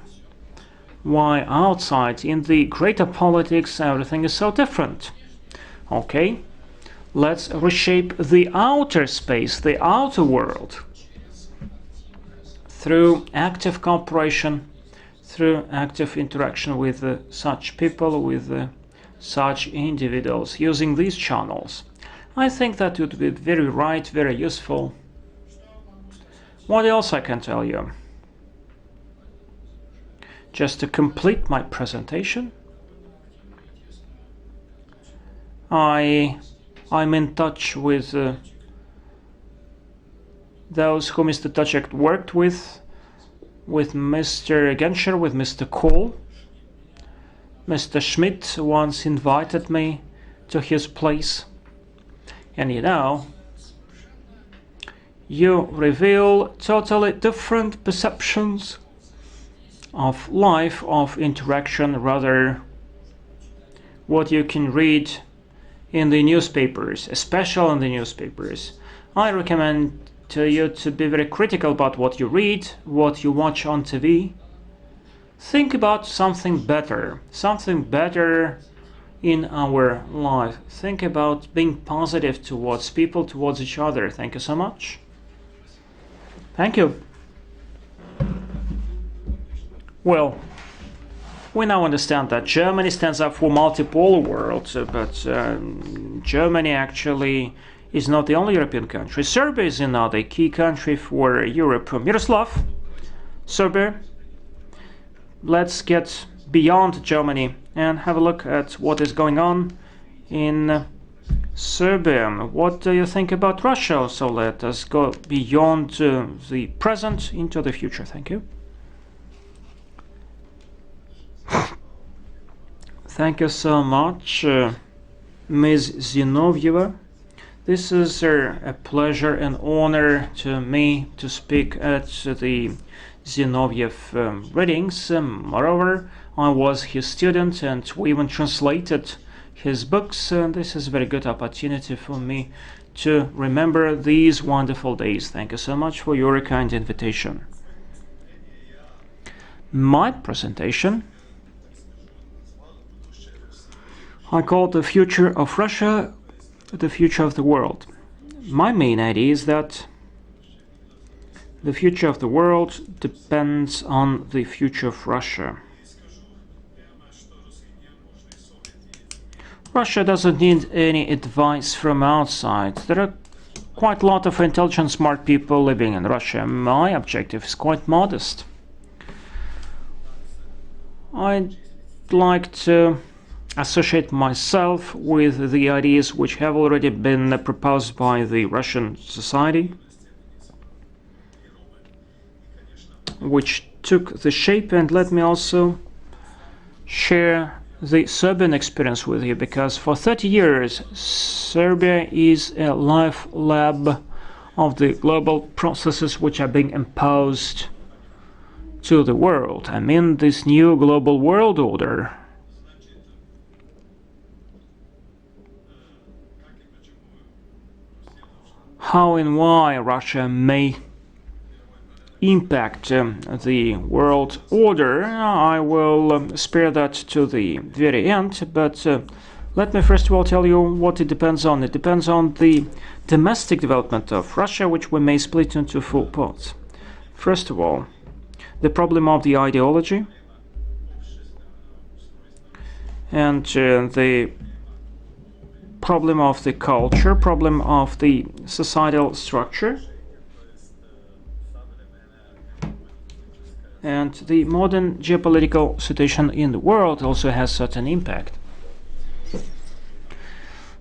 why outside in the greater politics everything is so different. Okay, let's reshape the outer space, the outer world, through active cooperation, through active interaction with such people, with such individuals, using these channels. I think that would be very right, very useful. What else I can tell you? Just to complete my presentation, I'm in touch with those who Mr. Telchik worked with Mr. Genscher, with Mr. Kohl. Mr. Schmidt once invited me to his place. And you know, you reveal totally different perceptions of life, of interaction, rather what you can read in the newspapers, especially in the newspapers. I recommend to you to be very critical about what you read, what you watch on TV. Think about something better in our life. Think about being positive towards people, towards each other. Thank you so much. Thank you. Well, we now understand that Germany stands up for multipolar world, but Germany actually is not the only European country. Serbia is another key country for Europe. Miroslav, Serbia, let's get beyond Germany and have a look at what is going on in Serbia. What do you think about Russia? So let us go beyond the present into the future. Thank you. Thank you so much, Ms. Zinovieva. This is a pleasure and honor to me to speak at the Zinoviev Readings. Moreover, I was his student and we even translated his books. This is a very good opportunity for me to remember these wonderful days. Thank you so much for your kind invitation. My presentation I call the future of Russia, the future of the world. My main idea is that the future of the world depends on the future of Russia. Russia doesn't need any advice from outside. There are quite a lot of intelligent, smart people living in Russia. My objective is quite modest. I'd like to associate myself with the ideas which have already been proposed by the Russian society, which took the shape, and let me also share the Serbian experience with you, because for 30 years Serbia is a life lab of the global processes which are being imposed to the world. I mean, this new global world order. How and why Russia may impact the world order, I will spare that to the very end, but let me first of all tell you what it depends on. It depends on the domestic development of Russia, which we may split into 4 parts. First of all, the problem of the ideology and the problem of the culture, problem of the societal structure, and the modern geopolitical situation in the world also has certain impact.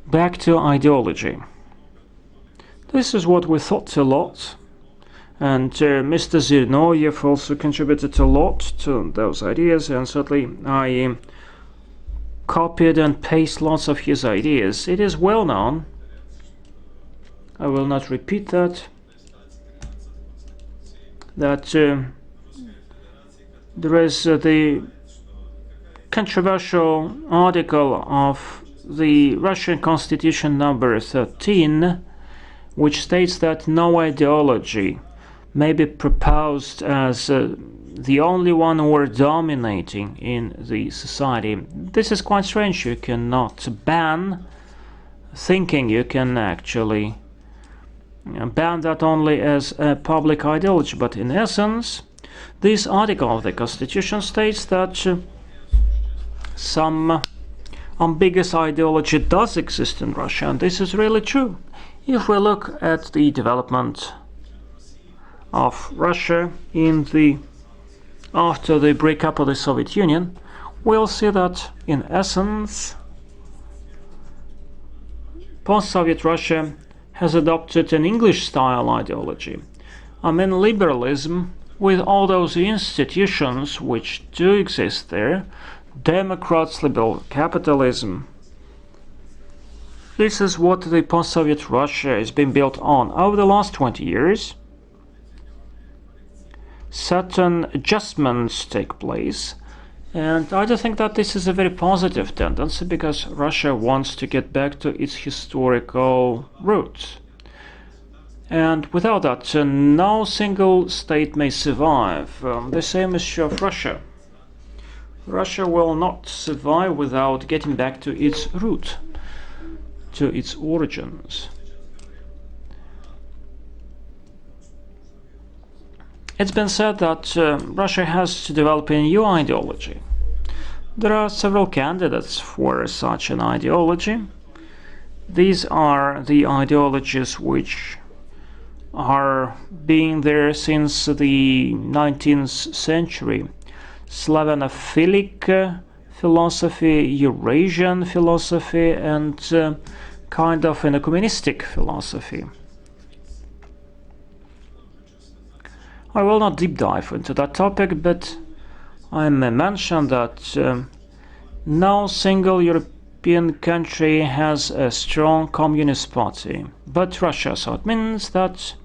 Back to ideology. This is what we thought a lot, and Mr. Zinoviev also contributed a lot to those ideas, and certainly I copied and pasted lots of his ideas. It is well known, I will not repeat that there is the controversial article of the Russian Constitution number 13, which states that no ideology may be proposed as the only one or dominating in the society. This is quite strange. You cannot ban thinking. You can actually ban that only as a public ideology. But in essence, this article of the Constitution states that some ambiguous ideology does exist in Russia, and this is really true. If we look at the development of Russia after the breakup of the Soviet Union, we'll see that in essence post-Soviet Russia has adopted an English-style ideology. I mean, liberalism, with all those institutions which do exist there, Democrats, liberal capitalism. This is what the post-Soviet Russia has been built on. Over the last 20 years, certain adjustments take place, And I do think that this is a very positive tendency because Russia wants to get back to its historical roots. And without that, no single state may survive. The same is true of Russia. Russia will not survive without getting back to its root, to its origins. It's been said that Russia has to develop a new ideology. There are several candidates for such an ideology. These are the ideologies which are being there since the 19th century. Slavonophilic philosophy, Eurasian philosophy, and kind of an ecumenistic philosophy. I will not deep dive into that topic, but I may mention that no single European country has a strong communist party, but Russia. So it means that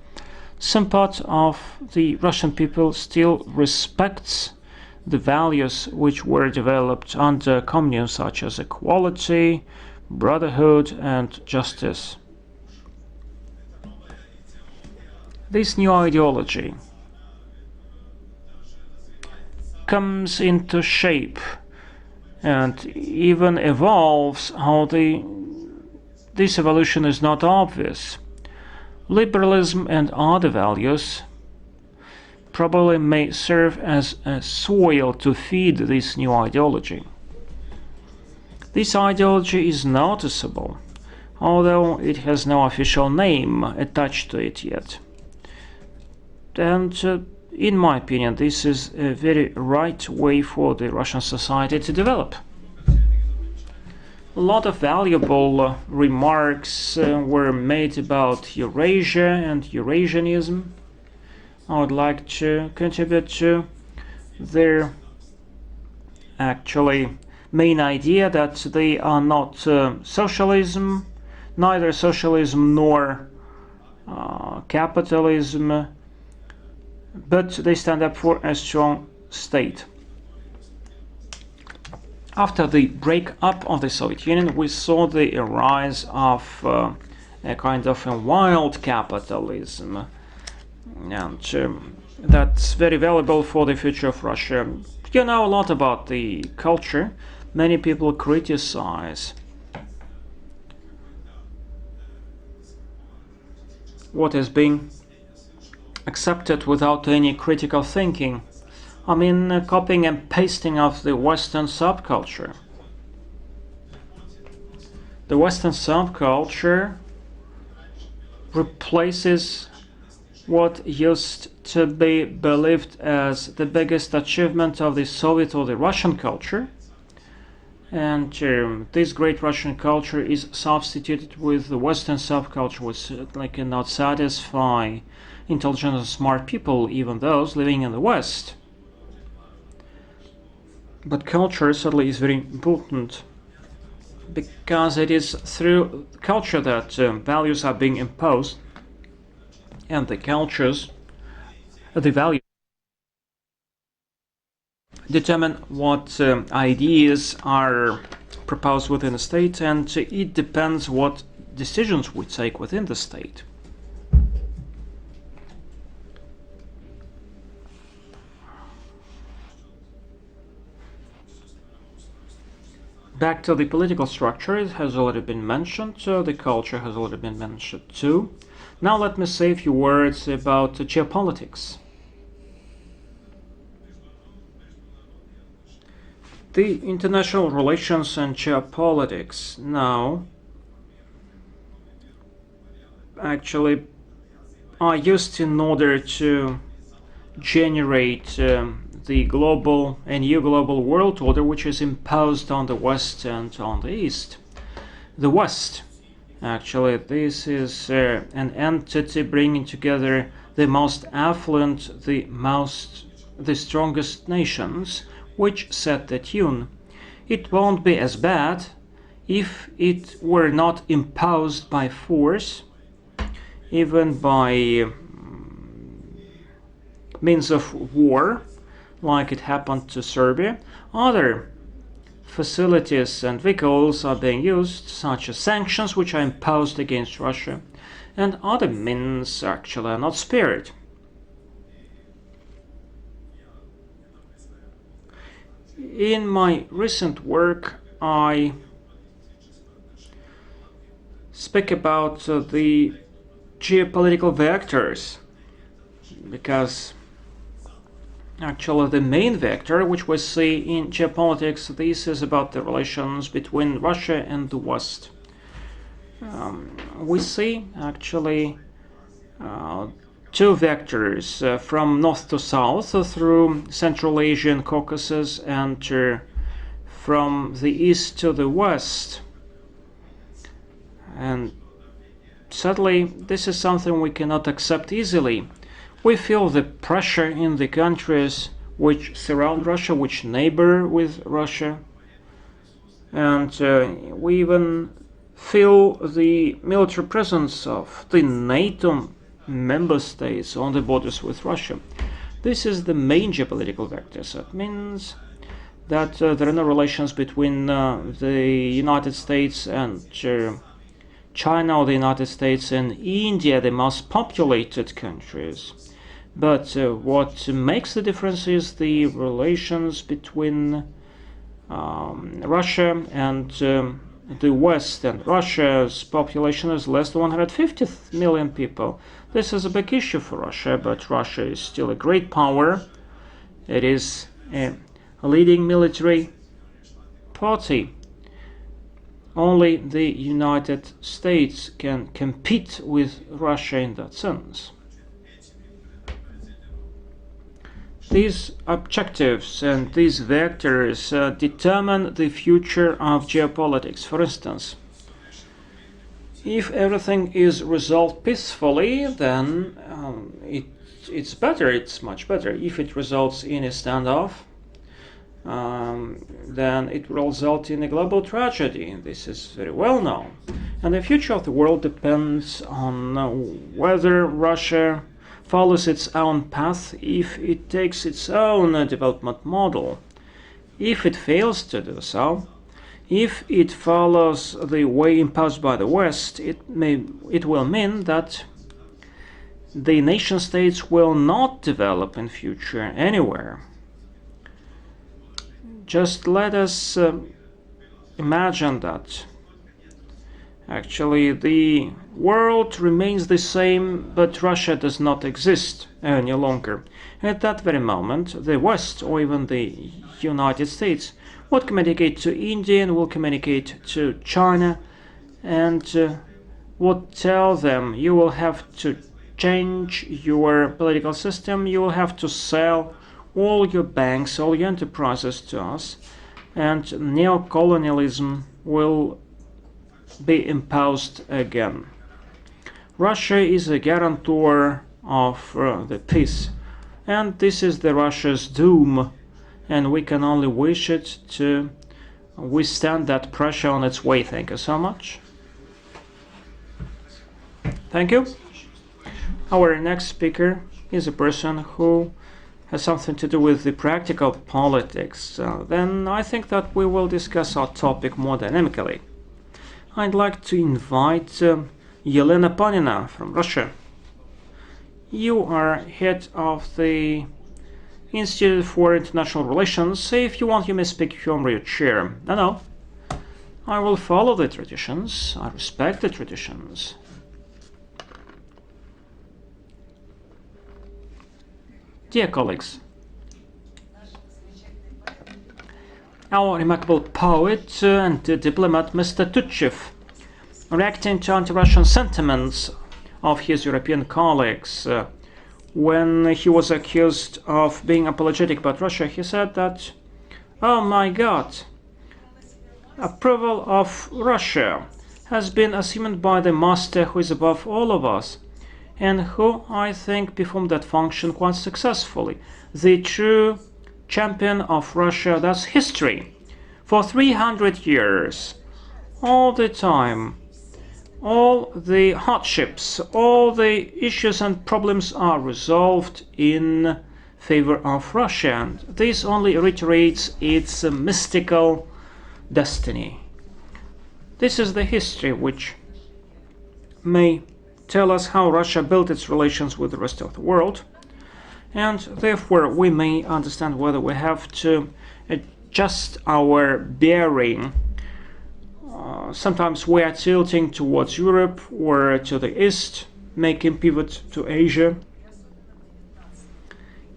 some part of the Russian people still respects the values which were developed under communism, such as equality, brotherhood, and justice. This new ideology comes into shape and even evolves how this evolution is not obvious. Liberalism and other values probably may serve as a soil to feed this new ideology. This ideology is noticeable, although it has no official name attached to it yet. And in my opinion, this is a very right way for the Russian society to develop. A lot of valuable remarks were made about Eurasia and Eurasianism. I would like to contribute to their actually main idea that they are not socialism, neither socialism nor capitalism, but they stand up for a strong state. After the breakup of the Soviet Union, we saw the rise of a kind of a wild capitalism, and that's very valuable for the future of Russia. You know a lot about the culture. Many people criticize what is being accepted without any critical thinking. I mean, copying and pasting of the Western subculture. The Western subculture replaces what used to be believed as the biggest achievement of the Soviet or the Russian culture. And this great Russian culture is substituted with the Western subculture, which certainly cannot satisfy intelligent and smart people, even those living in the West. But culture certainly is very important, because it is through culture that values are being imposed, and the values determine what ideas are proposed within the state, and it depends what decisions we take within the state. Back to the political structure, it has already been mentioned, the culture has already been mentioned too. Now let me say a few words about geopolitics. The international relations and geopolitics now actually are used in order to generate the new global world order, which is imposed on the West and on the East. The West, actually, this is an entity bringing together the most affluent, the strongest nations, which set the tune. It won't be as bad if it were not imposed by force, even by means of war. like it happened to Serbia. Other facilities and vehicles are being used, such as sanctions, which are imposed against Russia, and other means actually are not spared. In my recent work, I speak about the geopolitical vectors, because actually the main vector which we see in geopolitics, this is about the relations between Russia and the West. We see actually two vectors from north to south through Central Asian Caucasus and from the east to the west. And sadly, this is something we cannot accept easily. We feel the pressure in the countries which surround Russia, which neighbor with Russia, and we even feel the military presence of the NATO member states on the borders with Russia. This is the main geopolitical vector. So it means that there are no relations between the United States and China, or the United States and India, the most populated countries. But what makes the difference is the relations between Russia and the West. And Russia's population is less than 150 million people. This is a big issue for Russia, but Russia is still a great power. It is a leading military party. Only the United States can compete with Russia in that sense. These objectives and these vectors determine the future of geopolitics. For instance, if everything is resolved peacefully, then it's better, it's much better. If it results in a standoff, then it will result in a global tragedy. This is very well known. And the future of the world depends on whether Russia follows its own path, if it takes its own development model. If it fails to do so, if it follows the way imposed by the West, it will mean that the nation states will not develop in future anywhere. Just let us imagine that actually the world remains the same, but Russia does not exist any longer. At that very moment, the West, or even the United States, would communicate to India and will communicate to China and would tell them, you will have to change your political system, you will have to sell all your banks, all your enterprises to us, and neocolonialism will be imposed again. Russia is a guarantor of the peace, and this is the Russia's doom, and we can only wish it to withstand that pressure on its way. Thank you so much. Thank you. Our next speaker is a person who has something to do with the practical politics. Then I think that we will discuss our topic more dynamically. I'd like to invite Elena Panina from Russia. You are head of the Institute for International Relations. If you want, you may speak from your chair. No. I will follow the traditions. I respect the traditions. Dear colleagues, our remarkable poet and diplomat Mr. Tutchev, reacting to anti-Russian sentiments of his European colleagues, when he was accused of being apologetic about Russia, he said that, oh my God, approval of Russia has been assumed by the master who is above all of us, and who, I think, performed that function quite successfully. The true champion of Russia, that's history. For 300 years, all the time, all the hardships, all the issues and problems are resolved in favor of Russia, and this only reiterates its mystical destiny. This is the history which may tell us how Russia built its relations with the rest of the world, and therefore we may understand whether we have to adjust our bearing. Sometimes we are tilting towards Europe or to the east, making pivot to Asia.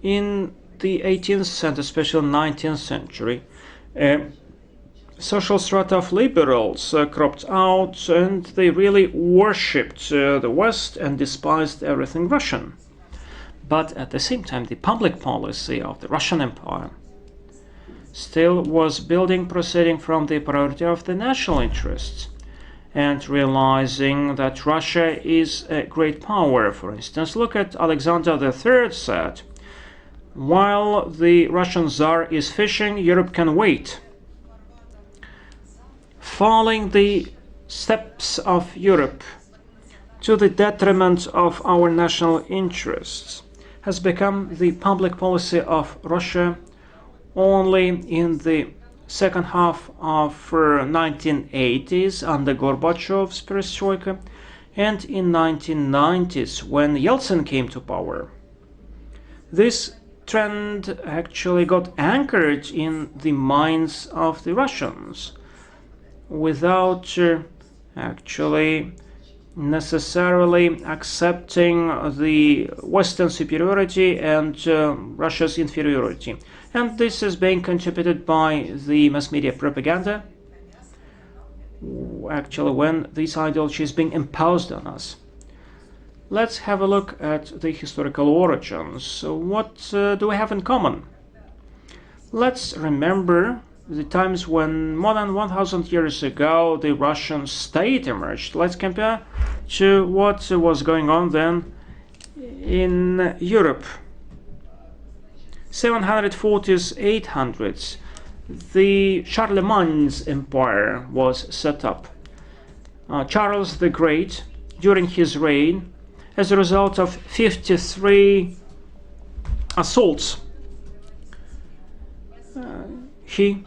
In the 18th and especially 19th century, social strata of liberals cropped out, and they really worshipped the West and despised everything Russian. But at the same time, the public policy of the Russian Empire still was building, proceeding from the priority of the national interests and realizing that Russia is a great power. For instance, look at Alexander III said, "While the Russian Tsar is fishing, Europe can wait." Following the steps of Europe to the detriment of our national interests has become the public policy of Russia only in the second half of 1980s under Gorbachev's perestroika and in 1990s when Yeltsin came to power. This trend actually got anchored in the minds of the Russians without actually necessarily accepting the Western superiority and Russia's inferiority. And this is being contributed by the mass media propaganda, actually when this ideology is being imposed on us. Let's have a look at the historical origins. So what do we have in common? Let's remember the times when more than 1,000 years ago the Russian state emerged. Let's compare to what was going on then in Europe. 740s, 800s, the Charlemagne's empire was set up. Charles the Great, during his reign, as a result of 53 assaults, he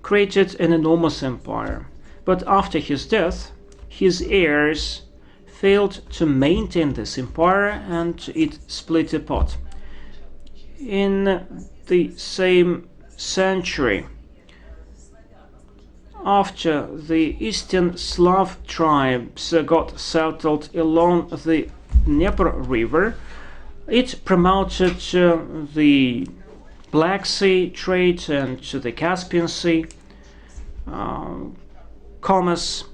created an enormous empire. But after his death, his heirs failed to maintain this empire and it split apart. In the same century, after the Eastern Slav tribes got settled along the Dnieper River, it promoted the Black Sea trade and the Caspian Sea commerce,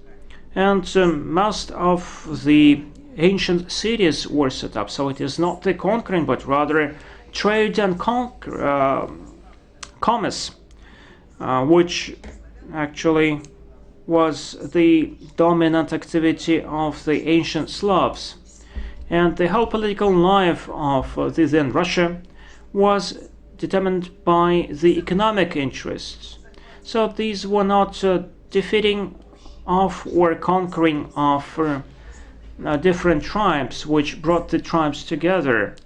and most of the ancient cities were set up. So it is not the conquering, but rather trade and commerce, which actually was the dominant activity of the ancient Slavs. And the whole political life of the then Russia was determined by the economic interests. So these were not defeating of or conquering of different tribes, which brought the tribes together.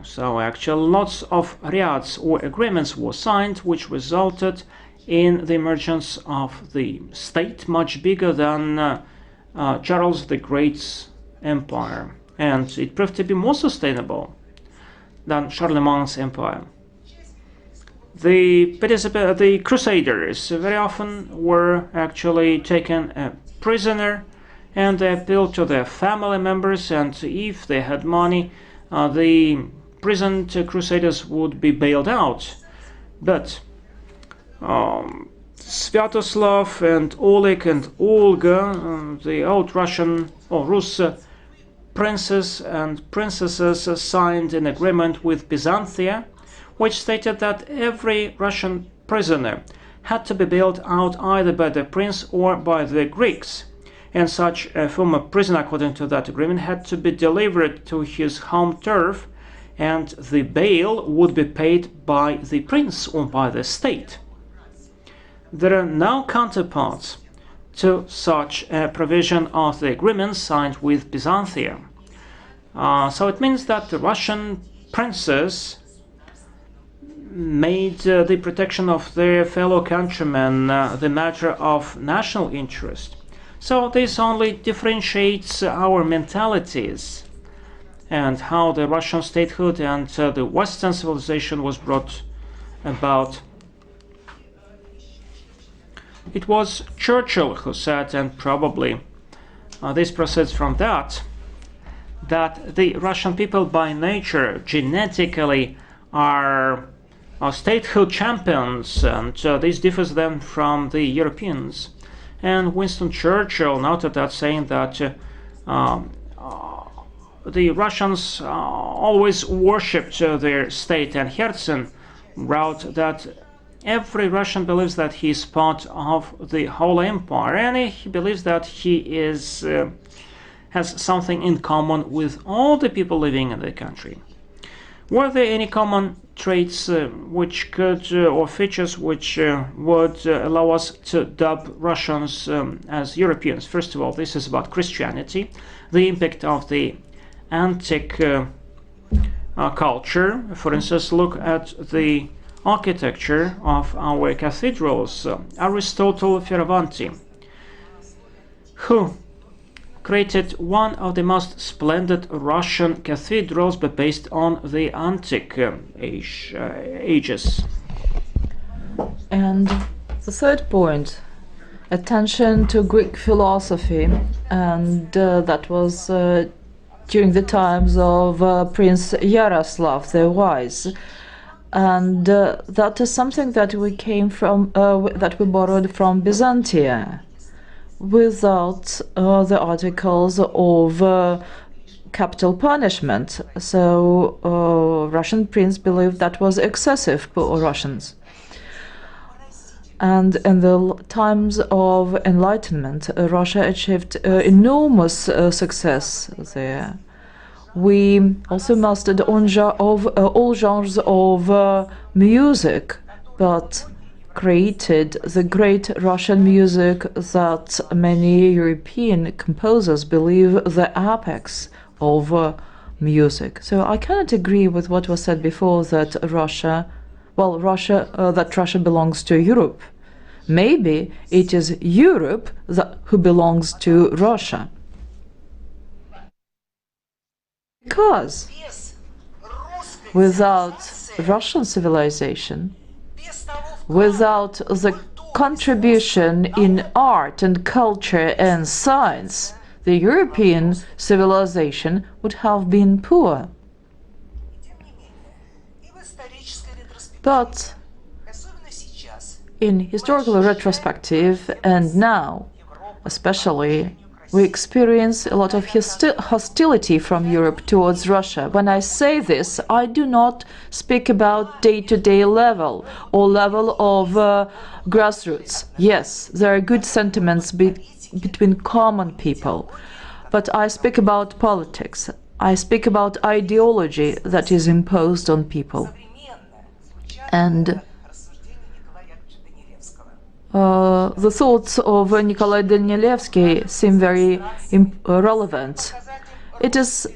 So actually lots of riads or agreements were signed, which resulted in the emergence of the state much bigger than Charles the Great's empire, and it proved to be more sustainable than Charlemagne's empire. The Crusaders very often were actually taken prisoner, and they appealed to their family members, and if they had money, the prisoned Crusaders would be bailed out. But Sviatoslav and Oleg and Olga, the old Russian or Rus princes and princesses, signed an agreement with Byzantia, which stated that every Russian prisoner had to be bailed out either by the prince or by the Greeks, and such a former prisoner, according to that agreement, had to be delivered to his home turf, and the bail would be paid by the prince or by the state. There are no counterparts to such a provision of the agreement signed with Byzantium. So it means that the Russian princes made the protection of their fellow countrymen the matter of national interest. So this only differentiates our mentalities and how the Russian statehood and the Western civilization was brought about. It was Churchill who said, and probably this proceeds from that the Russian people by nature genetically are statehood champions, and this differs them from the Europeans. And Winston Churchill noted that, saying that the Russians always worshipped their state, and Herzen wrote that every Russian believes that he is part of the whole empire, and he believes that he is has something in common with all the people living in the country. Were there any common traits which could, or features which would allow us to dub Russians as Europeans? First of all, this is about Christianity, the impact of the antique culture. For instance, look at the architecture of our cathedrals. Aristotle Fioravanti, who created one of the most splendid Russian cathedrals, but based on the antique ages. And the third point, attention to Greek philosophy, and that was during the times of Prince Yaroslav the Wise. And that is something that we came from, that we borrowed from Byzantium, without the articles of capital punishment. So Russian prince believed that was excessive for Russians. And in the times of Enlightenment, Russia achieved enormous success there. We also mastered all genres of music, but created the great Russian music that many European composers believe the apex of music. So I cannot agree with what was said before, that Russia belongs to Europe. Maybe it is Europe who belongs to Russia. Because without Russian civilization, without the contribution in art and culture and science, the European civilization would have been poor. But in historical retrospective, and now especially, we experience a lot of hostility from Europe towards Russia. When I say this, I do not speak about day-to-day level or level of grassroots. Yes, there are good sentiments between common people, but I speak about politics. I speak about ideology that is imposed on people. And the thoughts of Nikolai Danilevsky seem very relevant. It is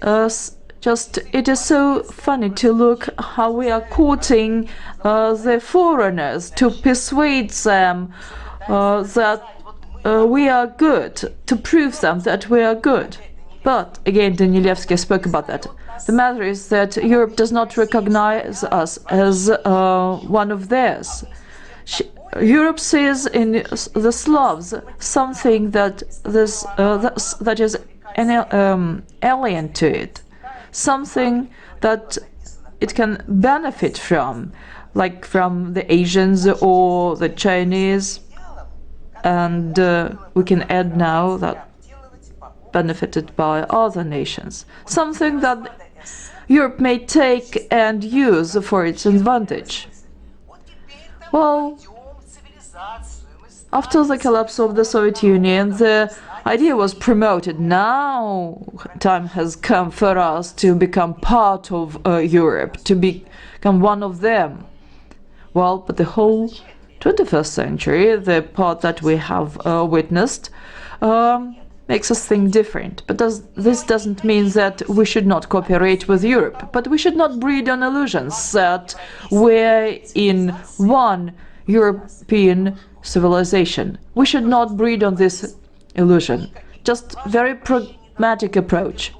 so funny to look how we are courting the foreigners to persuade them that we are good, to prove them that we are good. But again, Danilevsky spoke about that. The matter is that Europe does not recognize us as one of theirs. Europe sees in the Slavs something that is alien to it, something that it can benefit from, like from the Asians or the Chinese, and we can add now that benefited by other nations, something that Europe may take and use for its advantage. Well, after the collapse of the Soviet Union, the idea was promoted. Now time has come for us to become part of Europe, to become one of them. Well, but the whole 21st century, the part that we have witnessed, makes us think different. But this doesn't mean that we should not cooperate with Europe. But we should not breed on illusions that we're in one European civilization. We should not breed on this illusion. Just very pragmatic approach.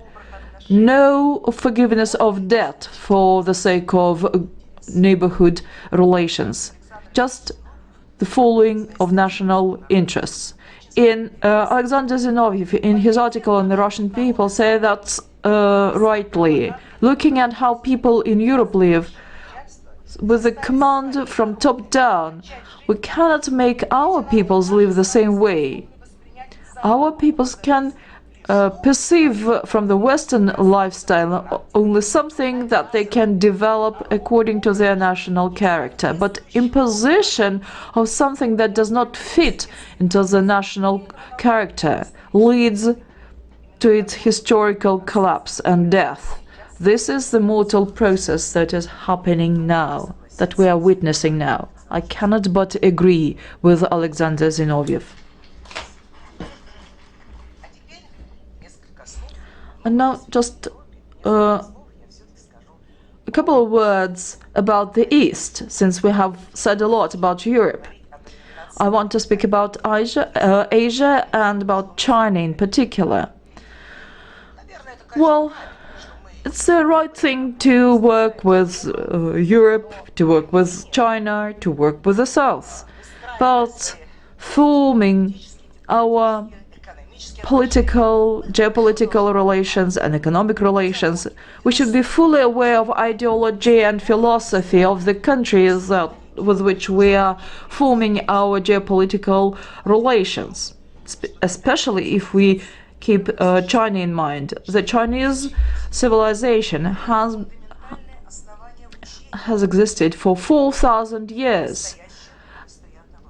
No forgiveness of debt for the sake of neighborhood relations. Just the following of national interests. Alexander Zinoviev, in his article on the Russian people, say that rightly. Looking at how people in Europe live, with a command from top down, we cannot make our peoples live the same way. Our peoples can perceive from the Western lifestyle only something that they can develop according to their national character. But imposition of something that does not fit into the national character leads to its historical collapse and death. This is the mortal process that is happening now, that we are witnessing now. I cannot but agree with Alexander Zinoviev. And now just a couple of words about the East, since we have said a lot about Europe. I want to speak about Asia and about China in particular. Well, it's the right thing to work with Europe, to work with China, to work with the South. But forming our geopolitical relations and economic relations, we should be fully aware of ideology and philosophy of the countries with which we are forming our geopolitical relations, especially if we keep China in mind. The Chinese civilization has existed for 4,000 years,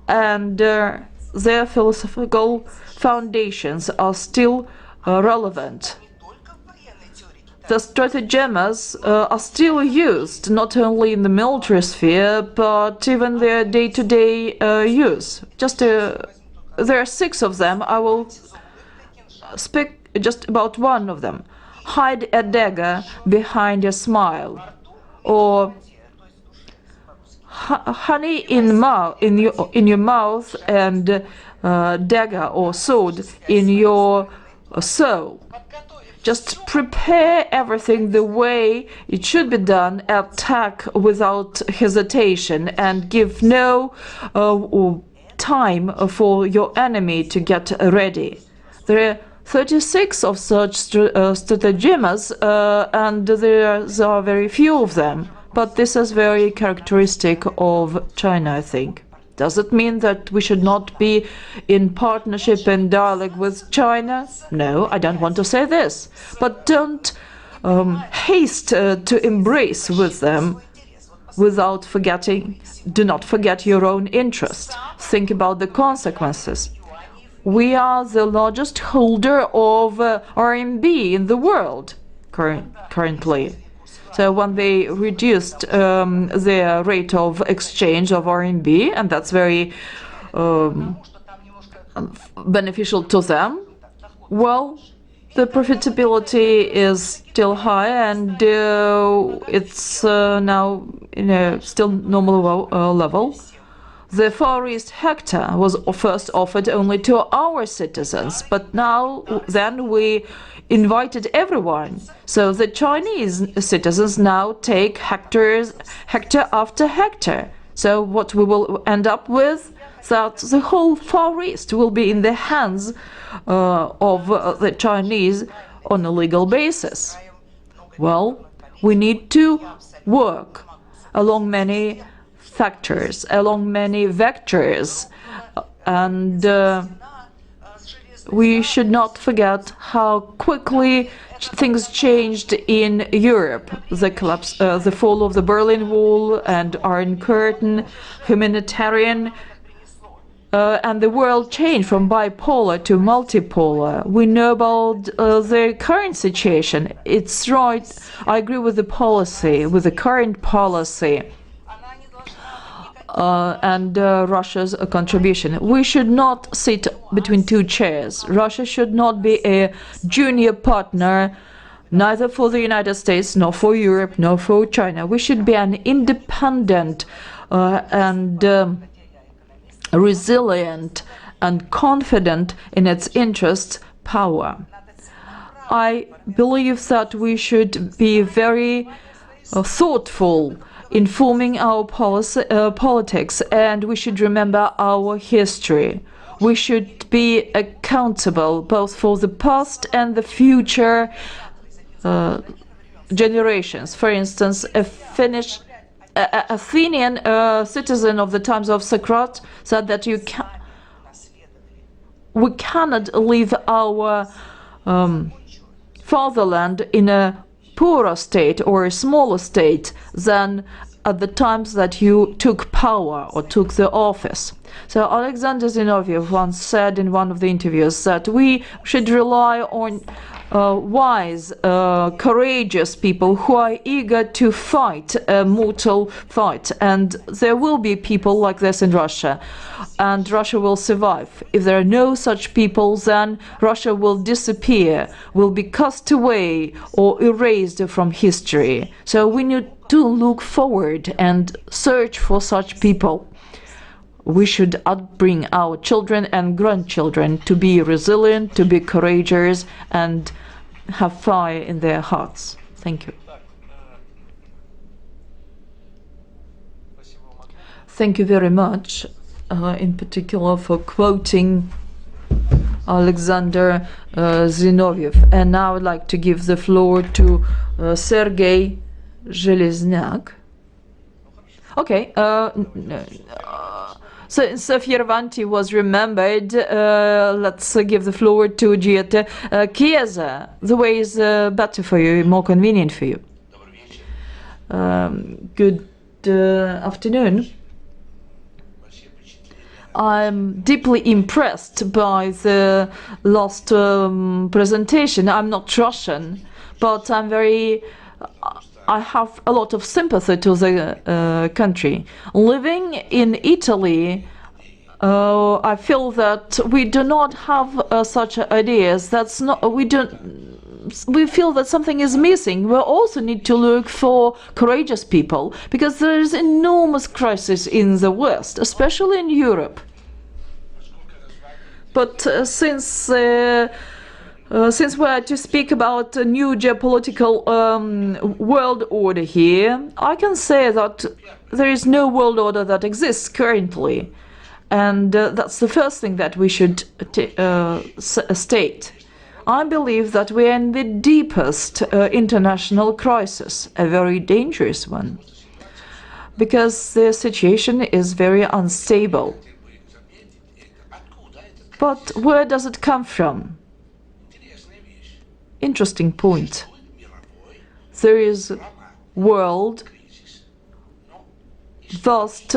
and their philosophical foundations are still relevant. The stratagemas are still used, not only in the military sphere, but even their day-to-day use. There are 6 of them. I will speak just about one of them. Hide a dagger behind a smile, or honey in your mouth and dagger or sword in your soul. Just prepare everything the way it should be done, attack without hesitation, and give no time for your enemy to get ready. There are 36 of such stratagemas, and there are very few of them. But this is very characteristic of China, I think. Does it mean that we should not be in partnership and dialogue with China? No, I don't want to say this. But don't haste to embrace with them without forgetting. Do not forget your own interest. Think about the consequences. We are the largest holder of RMB in the world currently. So when they reduced their rate of exchange of RMB, and that's very beneficial to them, well, the profitability is still high, and it's now in a still normal level. The Far East hectare was first offered only to our citizens, but then we invited everyone. So the Chinese citizens now take hectare after hectare. So what we will end up with, that the whole Far East will be in the hands of the Chinese on a legal basis. Well, we need to work along many factors, along many vectors, and we should not forget how quickly things changed in Europe. The collapse, the fall of the Berlin Wall and Iron Curtain, humanitarian, and the world changed from bipolar to multipolar. We know about the current situation. It's right. I agree with the policy, with the current policy. and Russia's contribution. We should not sit between two chairs. Russia should not be a junior partner, neither for the United States, nor for Europe, nor for China. We should be an independent and resilient and confident in its interests power. I believe that we should be very thoughtful in forming our politics, and we should remember our history. We should be accountable both for the past and the future generations. For instance, a Finnish Athenian citizen of the times of Socrates said that we cannot leave our fatherland in a poorer state or a smaller state than at the times that you took power or took the office. So Alexander Zinoviev once said in one of the interviews that we should rely on wise, courageous people who are eager to fight a mortal fight. And there will be people like this in Russia, and Russia will survive. If there are no such people, then Russia will disappear, will be cast away or erased from history. So we need to look forward and search for such people. We should upbring our children and grandchildren to be resilient, to be courageous, and have fire in their hearts. Thank you. Thank you very much, in particular for quoting Alexander Zinoviev. And now I would like to give the floor to Sergey Zheleznyak. Okay. So Fiervanti was remembered. Let's give the floor to Giulietto. Chiesa, the way is better for you, more convenient for you. Good afternoon. I'm deeply impressed by the last presentation. I'm not Russian, but I have a lot of sympathy to the country. Living in Italy, I feel that we do not have such ideas. We feel that something is missing. We also need to look for courageous people, because there is enormous crisis in the West, especially in Europe. But since we are to speak about a new geopolitical world order here, I can say that there is no world order that exists currently. And that's the first thing that we should state. I believe that we are in the deepest international crisis, a very dangerous one, because the situation is very unstable. But where does it come from? Interesting point. There is world vast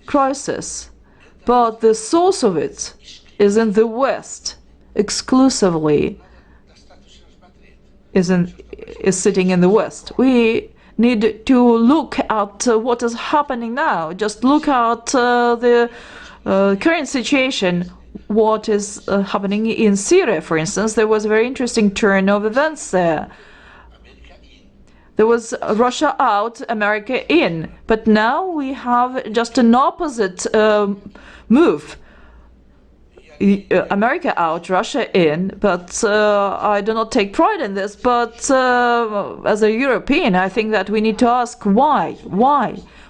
crisis, but the source of it is in the West, exclusively is sitting in the West. We need to look at what is happening now. Just look at the current situation. What is happening in Syria, for instance. There was a very interesting turn of events there. There was Russia out, America in, but now we have just an opposite move. America out, Russia in, but I do not take pride in this, but as a European, I think that we need to ask why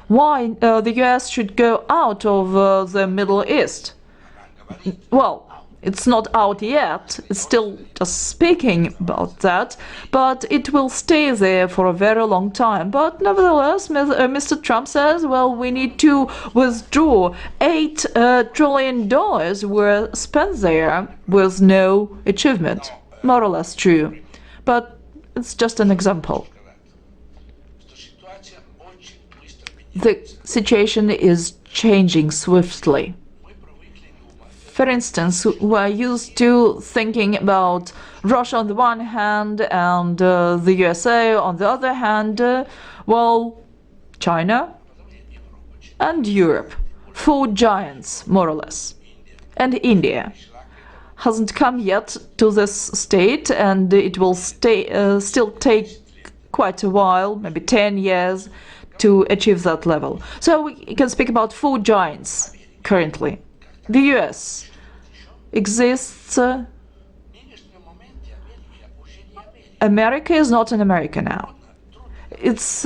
the US should go out of the Middle East. Well, it's not out yet, it's still just speaking about that, but it will stay there for a very long time. But nevertheless, Mr. Trump says, well, we need to withdraw $8 trillion were spent there with no achievement. More or less true, but it's just an example. The situation is changing swiftly. For instance, we're used to thinking about Russia on the one hand and the USA on the other hand. Well, China. and Europe. 4 giants, more or less. And India hasn't come yet to this state, and it will still take quite a while, maybe 10 years, to achieve that level. So we can speak about 4 giants currently. The US exists. America is not an America now. It's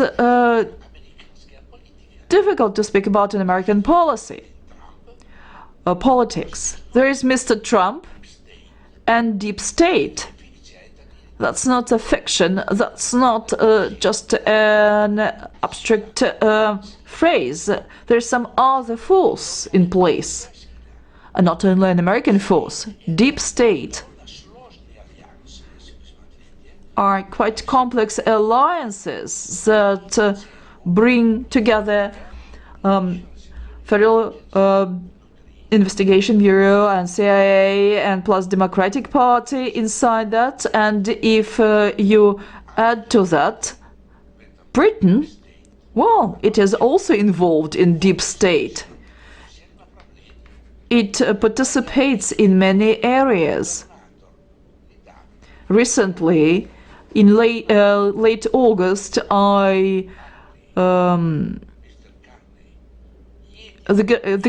difficult to speak about an American policy, politics. There is Mr. Trump and deep state. That's not a fiction. That's not just an abstract phrase. There's some other force in place. And not only an American force. Deep state are quite complex alliances that bring together Federal Investigation Bureau and CIA and plus Democratic Party inside that. And if you add to that Britain, well, it is also involved in deep state. It participates in many areas. Recently, in late August, the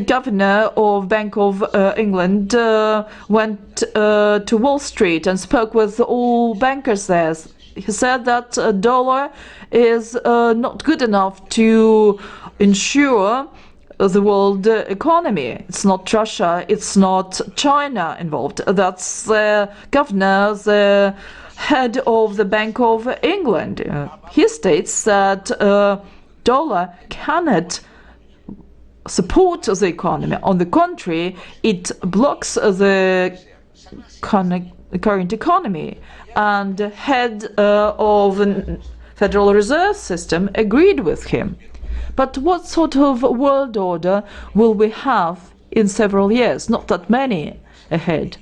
governor of Bank of England went to Wall Street and spoke with all bankers there. He said that dollar is not good enough to ensure the world economy. It's not Russia, it's not China involved. That's the governor, the head of the Bank of England. He states that dollar cannot support the economy. On the contrary, it blocks the current economy. And the head of the Federal Reserve System agreed with him. But what sort of world order will we have in several years? Not that many ahead.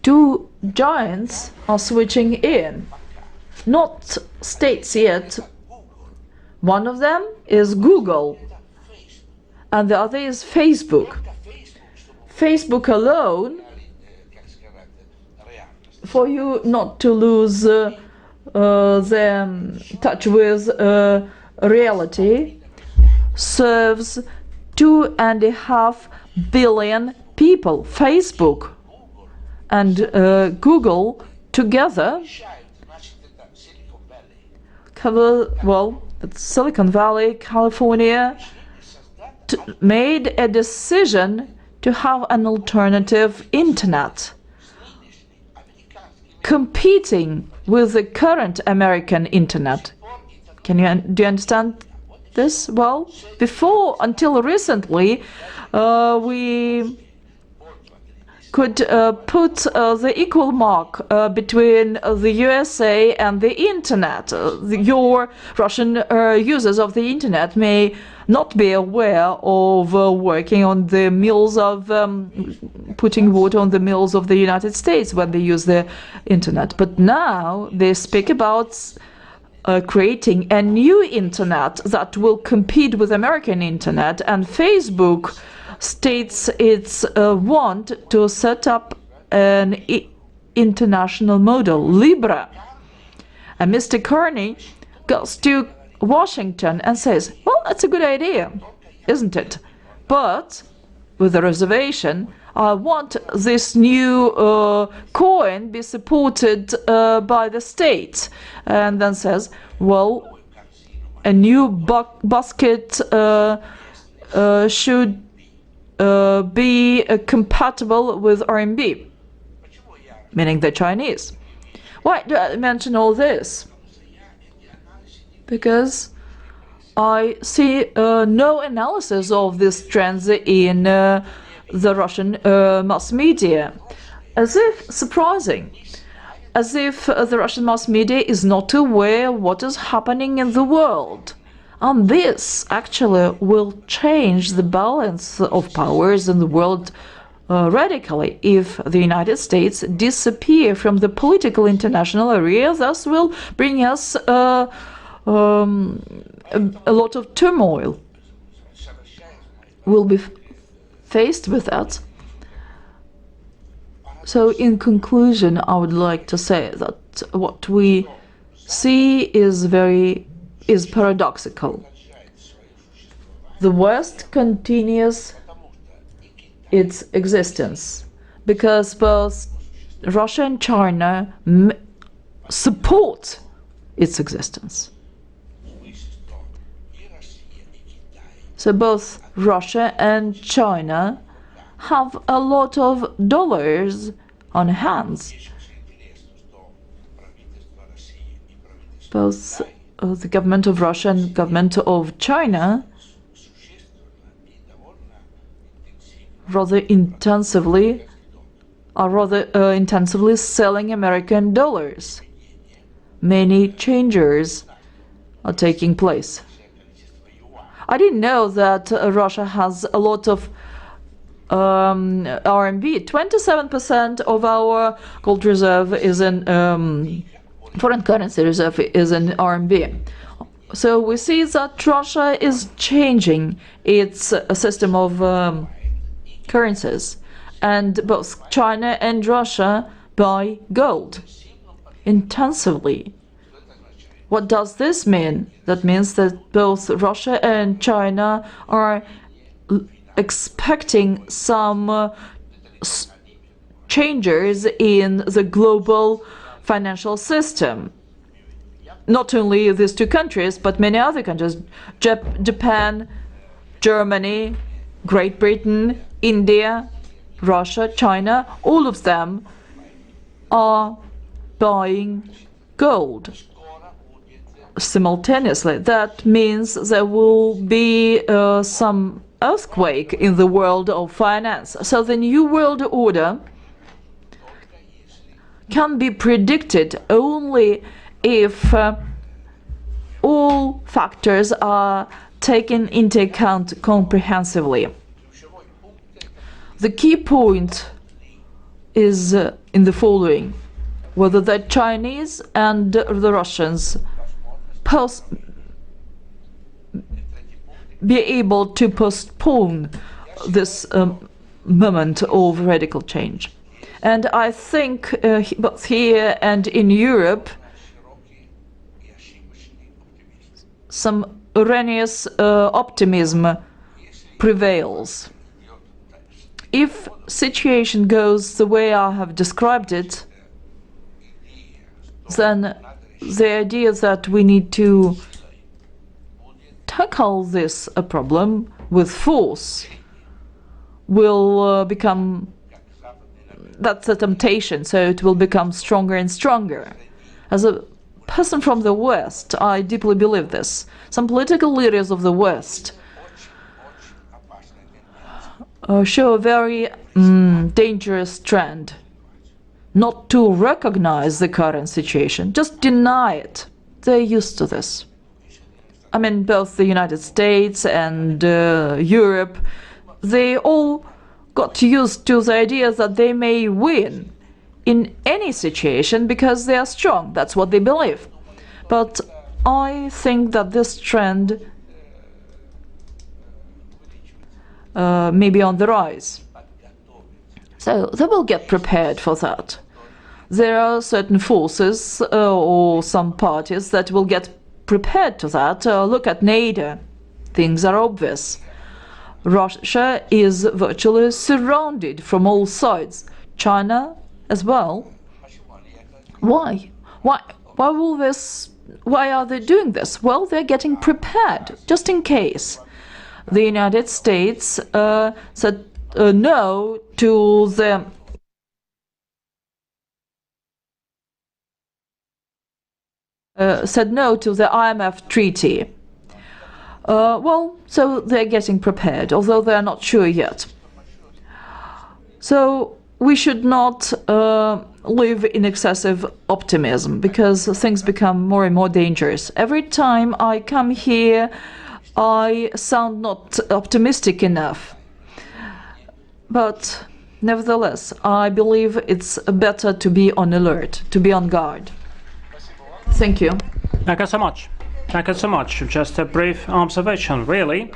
2 giants are switching in. Not states yet. One of them is Google, and the other is Facebook. Facebook alone, for you not to lose the touch with reality, serves 2.5 billion people. Facebook and Google together cover, well, Silicon Valley, California, made a decision to have an alternative internet, competing with the current American internet. Do you understand this? Well, until recently, we could put the equal mark between the USA and the internet. Your Russian users of the internet may not be aware of working on the mills of putting water on the mills of the United States when they use the internet. But now they speak about creating a new internet that will compete with American internet, and Facebook states its want to set up an international model, Libra. And Mr. Carney goes to Washington and says, well, that's a good idea, isn't it? But with a reservation, I want this new coin be supported by the state. And then says, well, a new basket should be compatible with RMB, meaning the Chinese. Why do I mention all this? Because I see no analysis of these trends in the Russian mass media. As if surprising, as if the Russian mass media is not aware of what is happening in the world. And this actually will change the balance of powers in the world radically if the United States disappear from the political international area. Thus will bring us a lot of turmoil. We'll be faced with that. So in conclusion, I would like to say that what we see is paradoxical. The West continues its existence because both Russia and China support its existence. So both Russia and China have a lot of dollars on hands. Both the government of Russia and government of China rather intensively selling American dollars. Many changes are taking place. I didn't know that Russia has a lot of RMB. 27% of our gold reserve is in foreign currency reserve is in RMB. So we see that Russia is changing its system of currencies, and both China and Russia buy gold intensively. What does this mean? That means that both Russia and China are expecting some changes in the global financial system. Not only these two countries, but many other countries. Japan, Germany, Great Britain, India, Russia, China, all of them are buying gold simultaneously. That means there will be some earthquake in the world of finance. So the new world order can be predicted only if all factors are taken into account comprehensively. The key point is in the following: whether the Chinese and the Russians be able to postpone this moment of radical change. And I think both here and in Europe, some erroneous optimism prevails. If situation goes the way I have described it, then the idea that we need to tackle this problem with force will become, that's a temptation, so it will become stronger and stronger. As a person from the West, I deeply believe this. Some political leaders of the West show a very dangerous trend. Not to recognize the current situation, just deny it. They're used to this. I mean, both the United States and Europe, they all got used to the idea that they may win in any situation because they are strong. That's what they believe. But I think that this trend may be on the rise. So they will get prepared for that. There are certain forces or some parties that will get prepared to that. Look at NATO. Things are obvious. Russia is virtually surrounded from all sides. China as well. Why? Why are they doing this? Well, they're getting prepared, just in case. The United States said no to the IMF treaty. Well, so they're getting prepared, although they're not sure yet. So we should not live in excessive optimism, because things become more and more dangerous. Every time I come here, I sound not optimistic enough. But nevertheless, I believe it's better to be on alert, to be on guard. Thank you. Thank you so much. Thank you so much. Just a brief observation, really.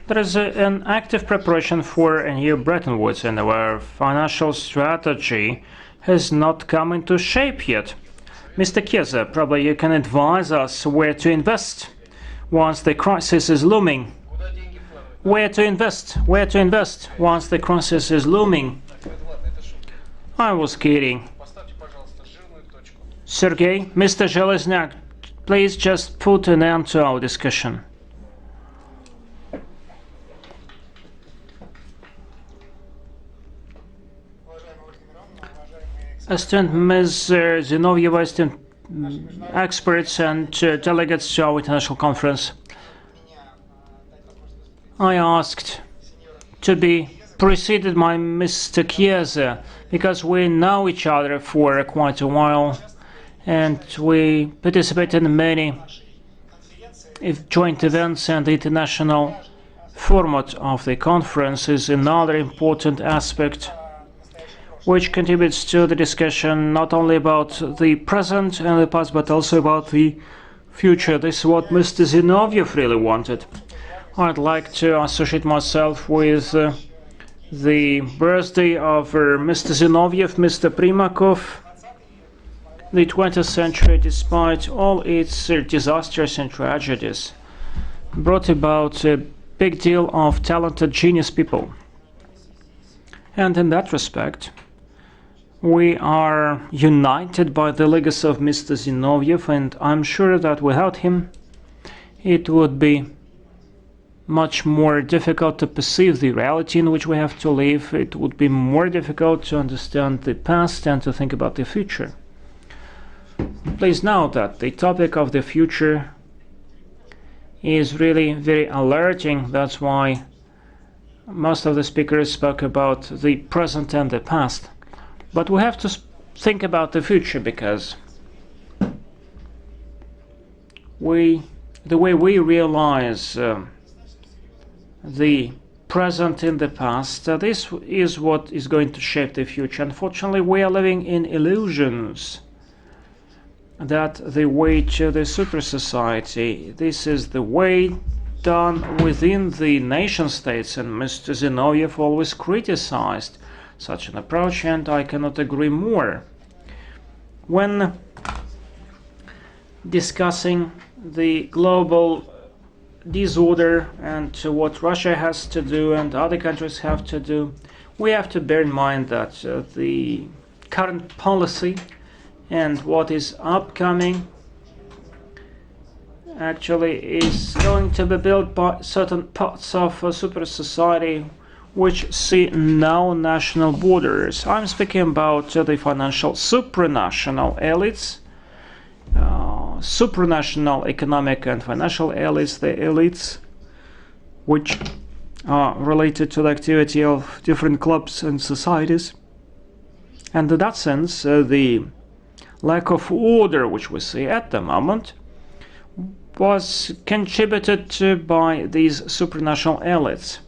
There is an active preparation for a new Bretton Woods, and our financial strategy has not come into shape yet. Mr. Chiesa, probably you can advise us where to invest once the crisis is looming. Where to invest once the crisis is looming. I was kidding. Sergey, Mr. Zheleznyak, please just put an end to our discussion. Esteemed Ms. Zinovieva, esteemed experts and delegates to our international conference, I asked to be preceded by Mr. Chiesa because we know each other for quite a while and we participate in many joint events, and the international format of the conference is another important aspect which contributes to the discussion not only about the present and the past but also about the future. This is what Mr. Zinoviev really wanted. I'd like to associate myself with the birthday of Mr. Zinoviev, Mr. Primakov. The 20th century, despite all its disasters and tragedies, brought about a big deal of talented, genius people. And in that respect, we are united by the legacy of Mr. Zinoviev, and I'm sure that without him, it would be much more difficult to perceive the reality in which we have to live. It would be more difficult to understand the past and to think about the future. Please note that the topic of the future is really very alerting. That's why most of the speakers spoke about the present and the past. But we have to think about the future because the way we realize the present in the past, this is what is going to shape the future. Unfortunately, we are living in illusions that the way to the super society, this is the way done within the nation states, and Mr. Zinoviev always criticized such an approach, and I cannot agree more. When discussing the global disorder and what Russia has to do and other countries have to do, we have to bear in mind that the current policy and what is upcoming actually is going to be built by certain parts of a super society which see no national borders. I'm speaking about the financial supranational elites, supranational economic and financial elites, the elites which are related to the activity of different clubs and societies. And in that sense, the lack of order which we see at the moment was contributed to by these supranational elites.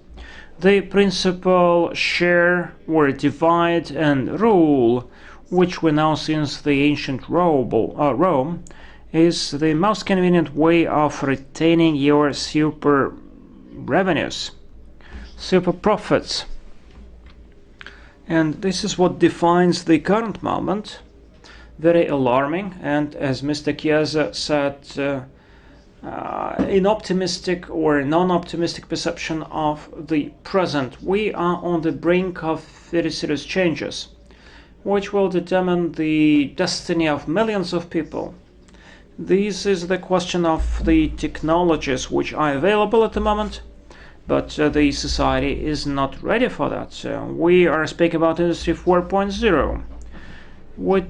The principal share or divide and rule, which we know since the ancient Rome, is the most convenient way of retaining your super revenues, super profits. And this is what defines the current moment. Very alarming, and as Mr. Chiesa said, in optimistic or non-optimistic perception of the present, we are on the brink of very serious changes, which will determine the destiny of millions of people. This is the question of the technologies which are available at the moment, but the society is not ready for that. We are speaking about Industry 4.0, which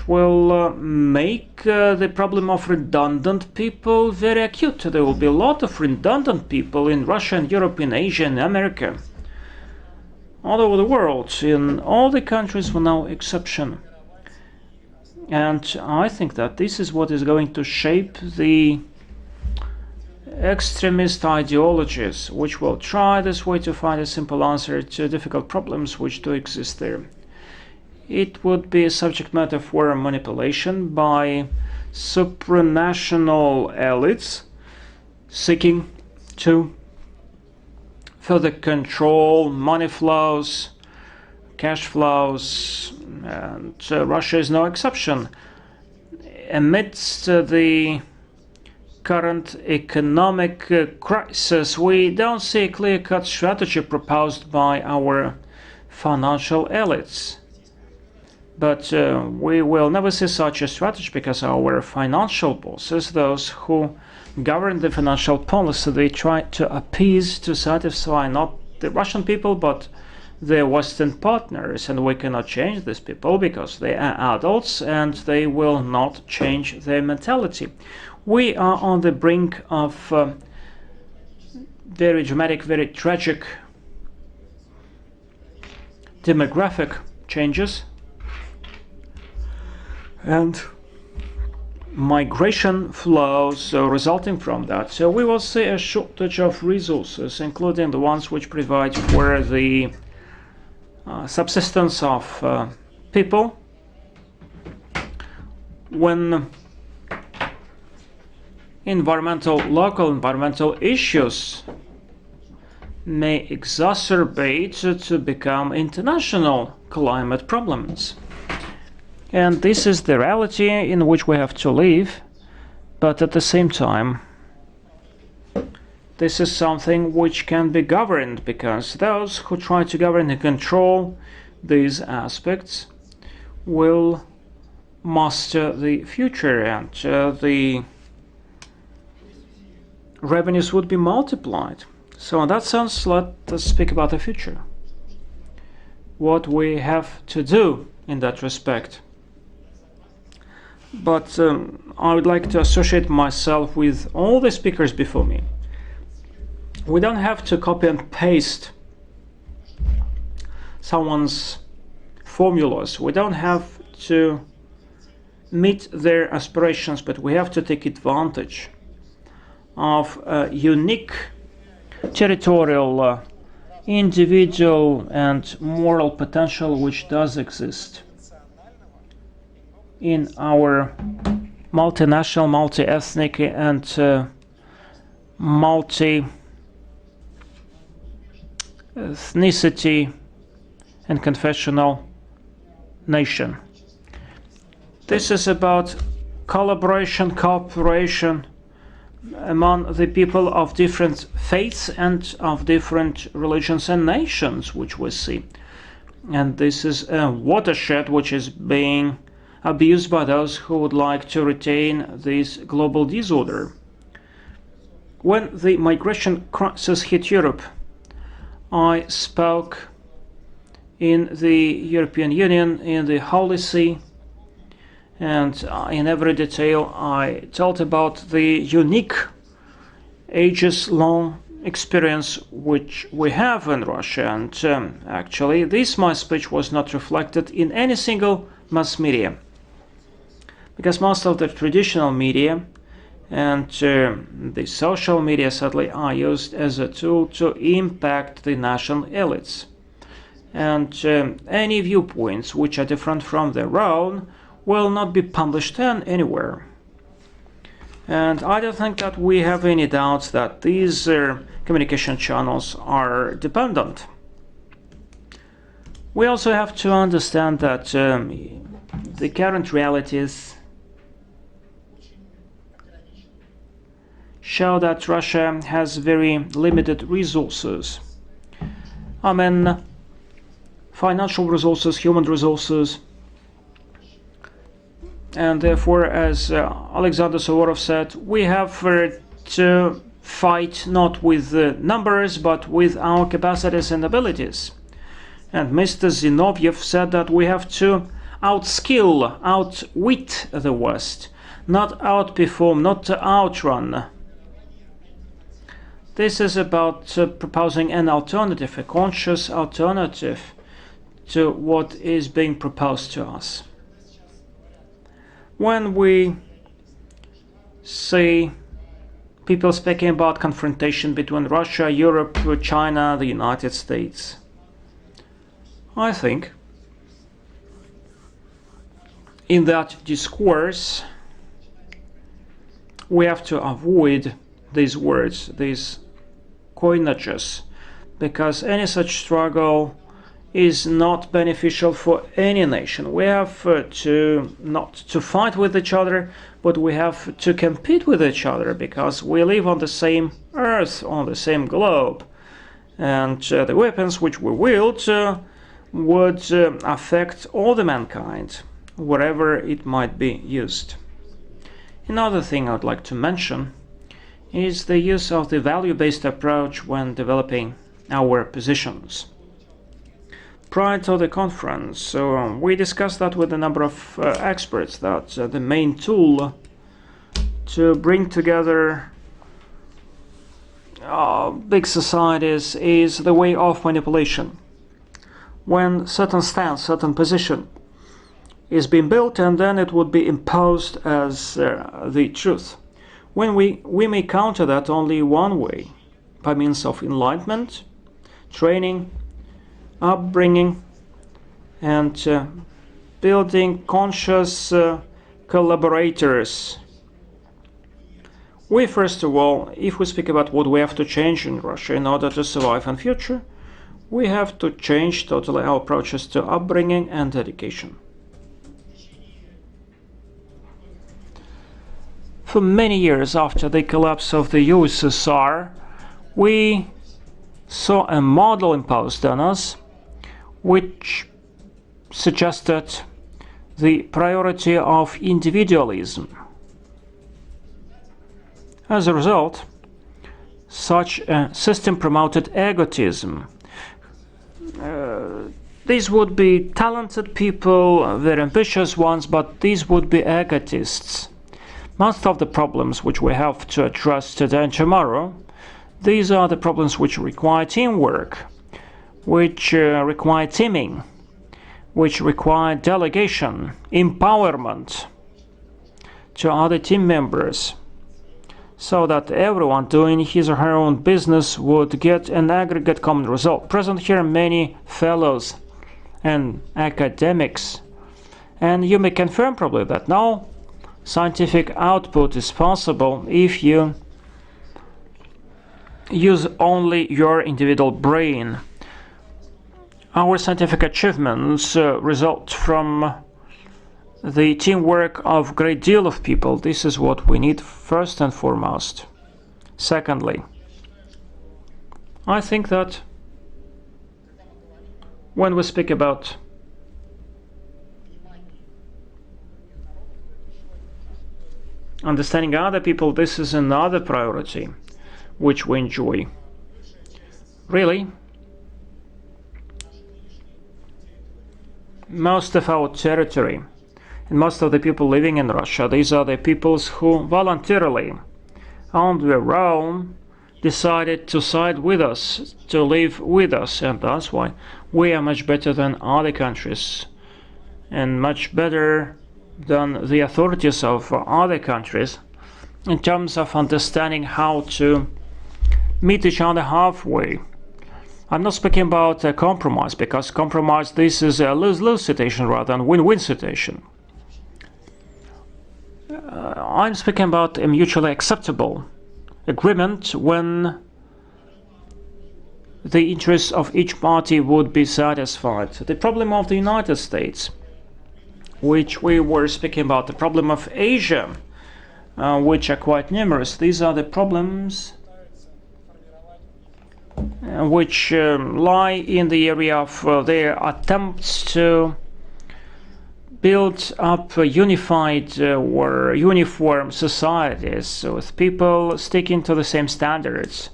will make the problem of redundant people very acute. There will be a lot of redundant people in Russia and Europe, in Asia and America, all over the world, in all the countries with no exception. And I think that this is what is going to shape the extremist ideologies, which will try this way to find a simple answer to difficult problems which do exist there. It would be a subject matter for manipulation by supranational elites seeking to further control money flows, cash flows, and Russia is no exception. Amidst the current economic crisis, we don't see a clear-cut strategy proposed by our financial elites. But we will never see such a strategy because our financial bosses, those who govern the financial policy, they try to appease, to satisfy not the Russian people, but their Western partners. And we cannot change these people because they are adults and they will not change their mentality. We are on the brink of very dramatic, very tragic demographic changes and migration flows resulting from that. So we will see a shortage of resources, including the ones which provide for the subsistence of people. When local environmental issues may exacerbate to become international climate problems. And this is the reality in which we have to live, but at the same time, this is something which can be governed, because those who try to govern and control these aspects will master the future, and the revenues would be multiplied. So in that sense, let us speak about the future. What we have to do in that respect. But I would like to associate myself with all the speakers before me. We don't have to copy and paste someone's formulas. We don't have to meet their aspirations, but we have to take advantage of a unique territorial, individual and moral potential which does exist in our multinational, multi-ethnic and multi-ethnicity and confessional nation. This is about collaboration, cooperation among the people of different faiths and of different religions and nations, which we see. And this is a watershed which is being abused by those who would like to retain this global disorder. When the migration crisis hit Europe, I spoke in the European Union, in the Holy See, and in every detail I told about the unique ages-long experience which we have in Russia. And actually, my speech was not reflected in any single mass media, because most of the traditional media and the social media, sadly, are used as a tool to impact the national elites. And any viewpoints which are different from their own will not be published anywhere. And I don't think that we have any doubts that these communication channels are dependent. We also have to understand that the current realities show that Russia has very limited resources. I mean, financial resources, human resources, and therefore, as Alexander Zinoviev said, we have to fight not with numbers, but with our capacities and abilities. And Mr. Zinoviev said that we have to outskill, outwit the West, not outperform, not to outrun. This is about proposing an alternative, a conscious alternative to what is being proposed to us. When we see people speaking about confrontation between Russia, Europe, China, the United States, I think in that discourse we have to avoid these words, these coinages, because any such struggle is not beneficial for any nation. We have to not to fight with each other, but we have to compete with each other, because we live on the same earth, on the same globe, and the weapons which we wield would affect all the mankind, wherever it might be used. Another thing I would like to mention is the use of the value-based approach when developing our positions. Prior to the conference, we discussed that with a number of experts, that the main tool to bring together big societies is the way of manipulation. When certain stance, certain position is being built, and then it would be imposed as the truth. When we may counter that only one way, by means of enlightenment, training, upbringing, and building conscious collaborators. We, first of all, if we speak about what we have to change in Russia in order to survive in future, we have to change totally our approaches to upbringing and education. For many years after the collapse of the USSR, we saw a model imposed on us which suggested the priority of individualism. As a result, such a system promoted egotism. These would be talented people, very ambitious ones, but these would be egotists. Most of the problems which we have to address today and tomorrow, these are the problems which require teamwork, which require teaming, which require delegation, empowerment to other team members, so that everyone doing his or her own business would get an aggregate common result. Present here many fellows and academics, and you may confirm probably that now scientific output is possible if you use only your individual brain. Our scientific achievements result from the teamwork of a great deal of people. This is what we need first and foremost. Secondly, I think that when we speak about understanding other people, this is another priority which we enjoy. Really, most of our territory and most of the people living in Russia, these are the peoples who voluntarily, on their own, decided to side with us, to live with us, and that's why we are much better than other countries and much better than the authorities of other countries in terms of understanding how to meet each other halfway. I'm not speaking about a compromise, because compromise, this is a lose-lose situation rather than win-win situation. I'm speaking about a mutually acceptable agreement when the interests of each party would be satisfied. The problem of the United States, which we were speaking about, the problem of Asia, which are quite numerous, these are the problems which lie in the area of their attempts to build up unified or uniform societies with people sticking to the same standards.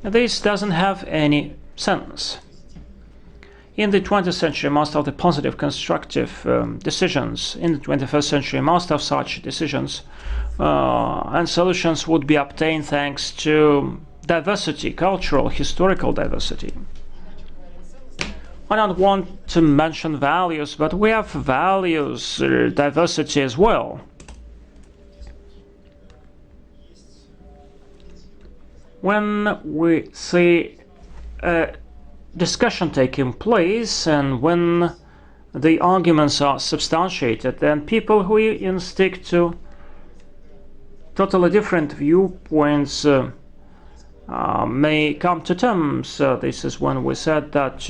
This doesn't have any sense. In the 20th century, most of the positive, constructive decisions, in the 21st century, most of such decisions and solutions would be obtained thanks to diversity, cultural, historical diversity. I don't want to mention values, but we have values, diversity as well. When we see a discussion taking place and when the arguments are substantiated, then people who stick to totally different viewpoints may come to terms. This is when we said that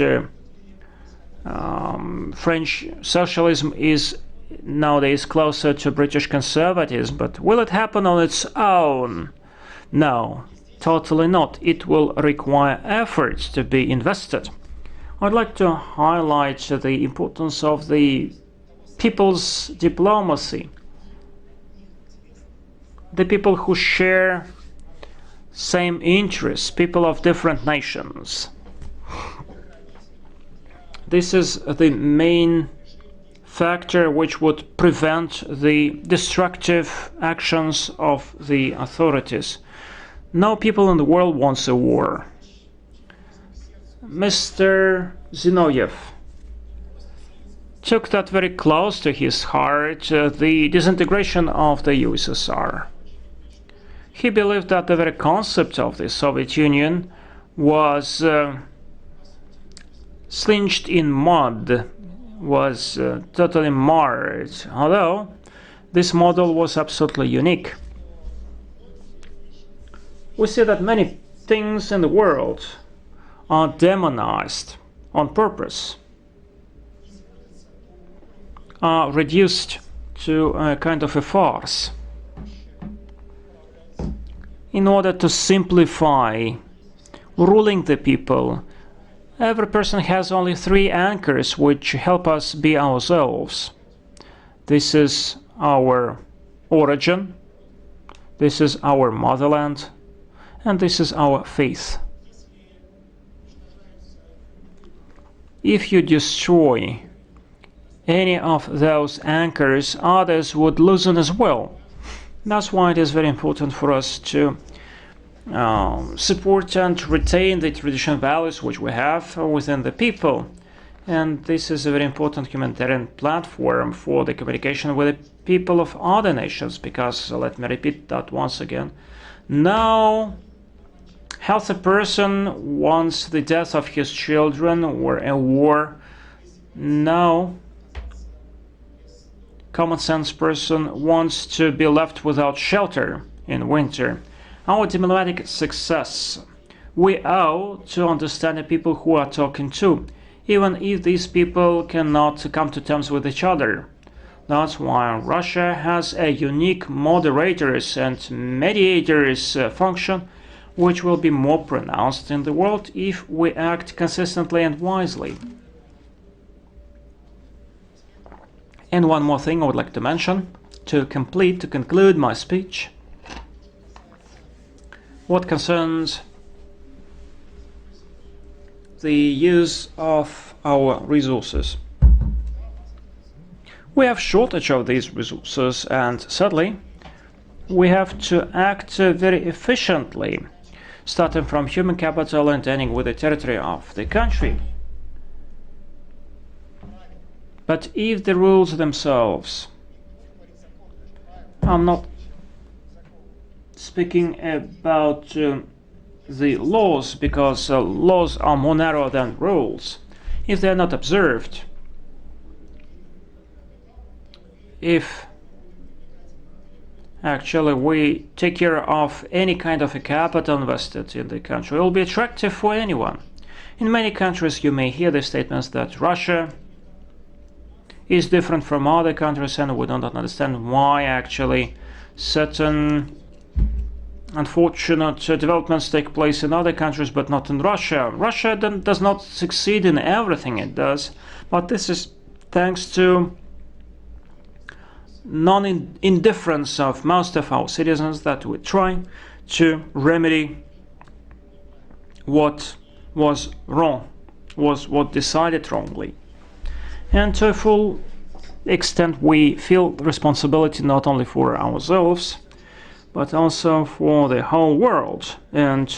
French socialism is nowadays closer to British conservatism, but will it happen on its own? No, totally not. It will require efforts to be invested. I'd like to highlight the importance of the people's diplomacy. The people who share same interests, people of different nations. This is the main factor which would prevent the destructive actions of the authorities. No people in the world wants a war. Mr. Zinoviev took that very close to his heart, the disintegration of the USSR. He believed that the very concept of the Soviet Union was slinched in mud, was totally marred, although this model was absolutely unique. We see that many things in the world are demonized on purpose, are reduced to a kind of a farce in order to simplify ruling the people. Every person has only 3 anchors which help us be ourselves. This is our origin, this is our motherland, and this is our faith. If you destroy any of those anchors, others would loosen as well. That's why it is very important for us to support and retain the traditional values which we have within the people. And this is a very important humanitarian platform for the communication with the people of other nations, because, let me repeat that once again, no healthy person wants the death of his children or a war. No common sense person wants to be left without shelter in winter. Our diplomatic success we owe to understand the people who are talking to, even if these people cannot come to terms with each other. That's why Russia has a unique moderators and mediators function, which will be more pronounced in the world if we act consistently and wisely. And one more thing I would like to mention to conclude my speech. What concerns the use of our resources. We have shortage of these resources, and sadly, we have to act very efficiently, starting from human capital and ending with the territory of the country. But if the rules themselves, I'm not speaking about the laws, because laws are more narrow than rules. If they are not observed, if actually we take care of any kind of a capital invested in the country, it will be attractive for anyone. In many countries you may hear the statements that Russia is different from other countries, and we don't understand why actually certain unfortunate developments take place in other countries but not in Russia. Russia does not succeed in everything it does, but this is thanks to non-indifference of most of our citizens, that we try to remedy what was wrong, what decided wrongly. And to a full extent we feel responsibility not only for ourselves but also for the whole world. And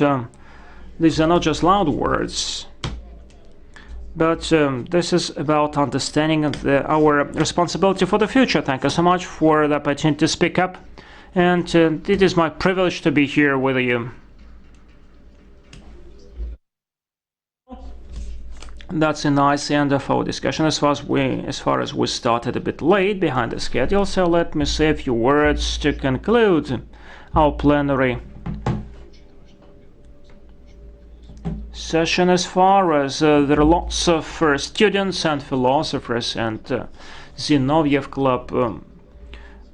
these are not just loud words, but this is about understanding our responsibility for the future. Thank you so much for the opportunity to speak up, and it is my privilege to be here with you. That's a nice end of our discussion as far as we started a bit late behind the schedule, so let me say a few words to conclude our plenary session. As far as there are lots of students and philosophers, and Zinoviev Club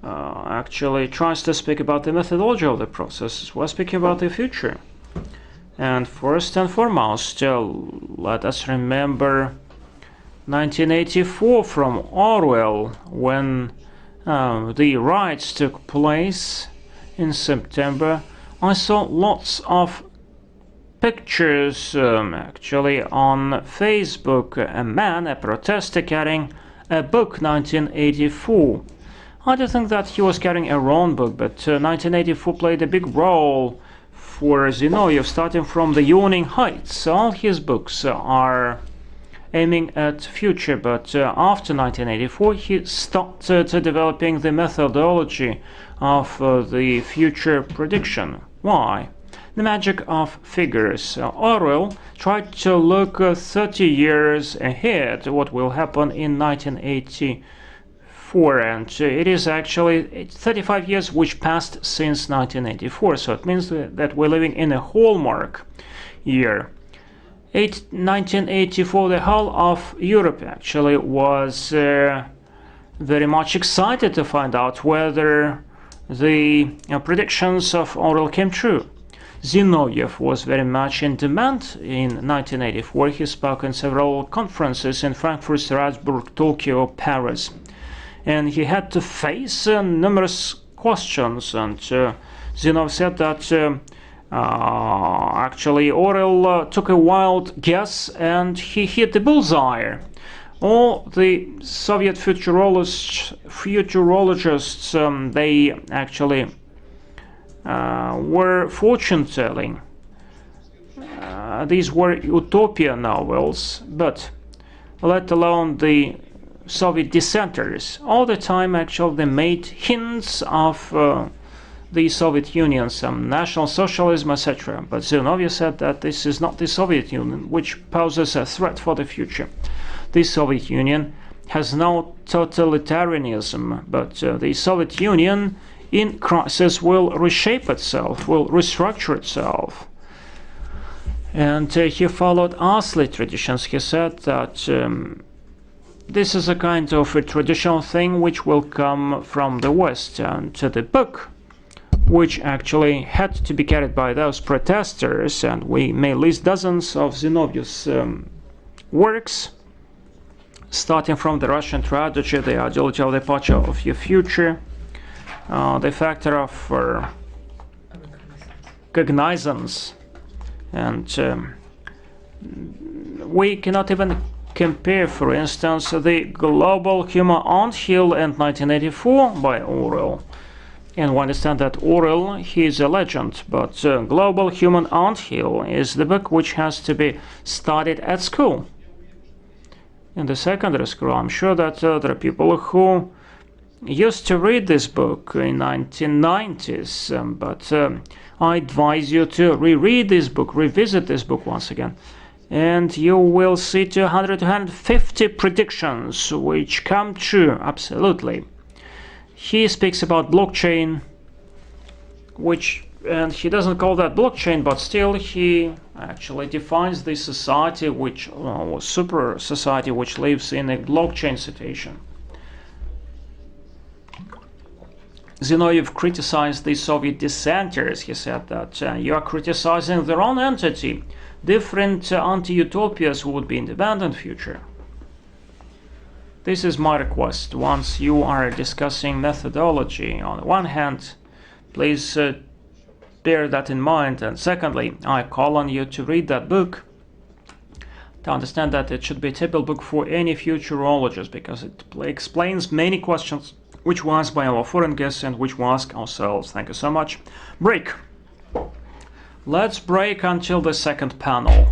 actually tries to speak about the methodology of the process. We're speaking about the future. And first and foremost, let us remember 1984 from Orwell, when the riots took place in September. I saw lots of pictures actually on Facebook. A man, a protester, carrying a book, 1984. I don't think that he was carrying a wrong book, but 1984 played a big role for Zinoviev, starting from the Yawning Heights. All his books are aiming at future, but after 1984 he started developing the methodology of the future prediction. Why? The magic of figures. Orwell tried to look 30 years ahead what will happen in 1984, and it is actually 35 years which passed since 1984, so it means that we're living in a hallmark year. 1984, the whole of Europe actually was very much excited to find out whether the predictions of Orwell came true. Zinoviev was very much in demand in 1984. He spoke in several conferences in Frankfurt, Strasbourg, Tokyo, Paris. And he had to face numerous questions, and Zinoviev said that actually Orwell took a wild guess and he hit the bullseye. All the Soviet futurologists they actually were fortune-telling. These were utopia novels, but let alone the Soviet dissenters. All the time actually they made hints of the Soviet Union, some National Socialism, etc. But Zinoviev said that this is not the Soviet Union, which poses a threat for the future. The Soviet Union has no totalitarianism, but the Soviet Union in crisis will reshape itself, will restructure itself. And he followed earthly traditions. He said that this is a kind of a traditional thing which will come from the West, and the book which actually had to be carried by those protesters, and we may list dozens of Zinoviev's works, starting from the Russian tragedy, the ideology of the departure of your future, the factor of cognizance, and we cannot even compare, for instance, the global human anthill and 1984 by Orwell. And we understand that Orwell, he is a legend, but Global Human Anthill is the book which has to be studied at school. In the secondary school, I'm sure that there are people who used to read this book in 1990s, but I advise you to reread this book, revisit this book once again, and you will see 200 to 150 predictions which come true, absolutely. He speaks about blockchain, and he doesn't call that blockchain, but still he actually defines the society which, super society which lives in a blockchain situation. Zinoviev criticized the Soviet dissenters. He said that you are criticizing their own entity. Different anti-utopias would be independent future. This is my request. Once you are discussing methodology, on the one hand, please bear that in mind, and secondly, I call on you to read that book, to understand that it should be a table book for any futurologist, because it explains many questions which were asked by our foreign guests and which we ask ourselves. Thank you so much. Break. Let's break until the second panel.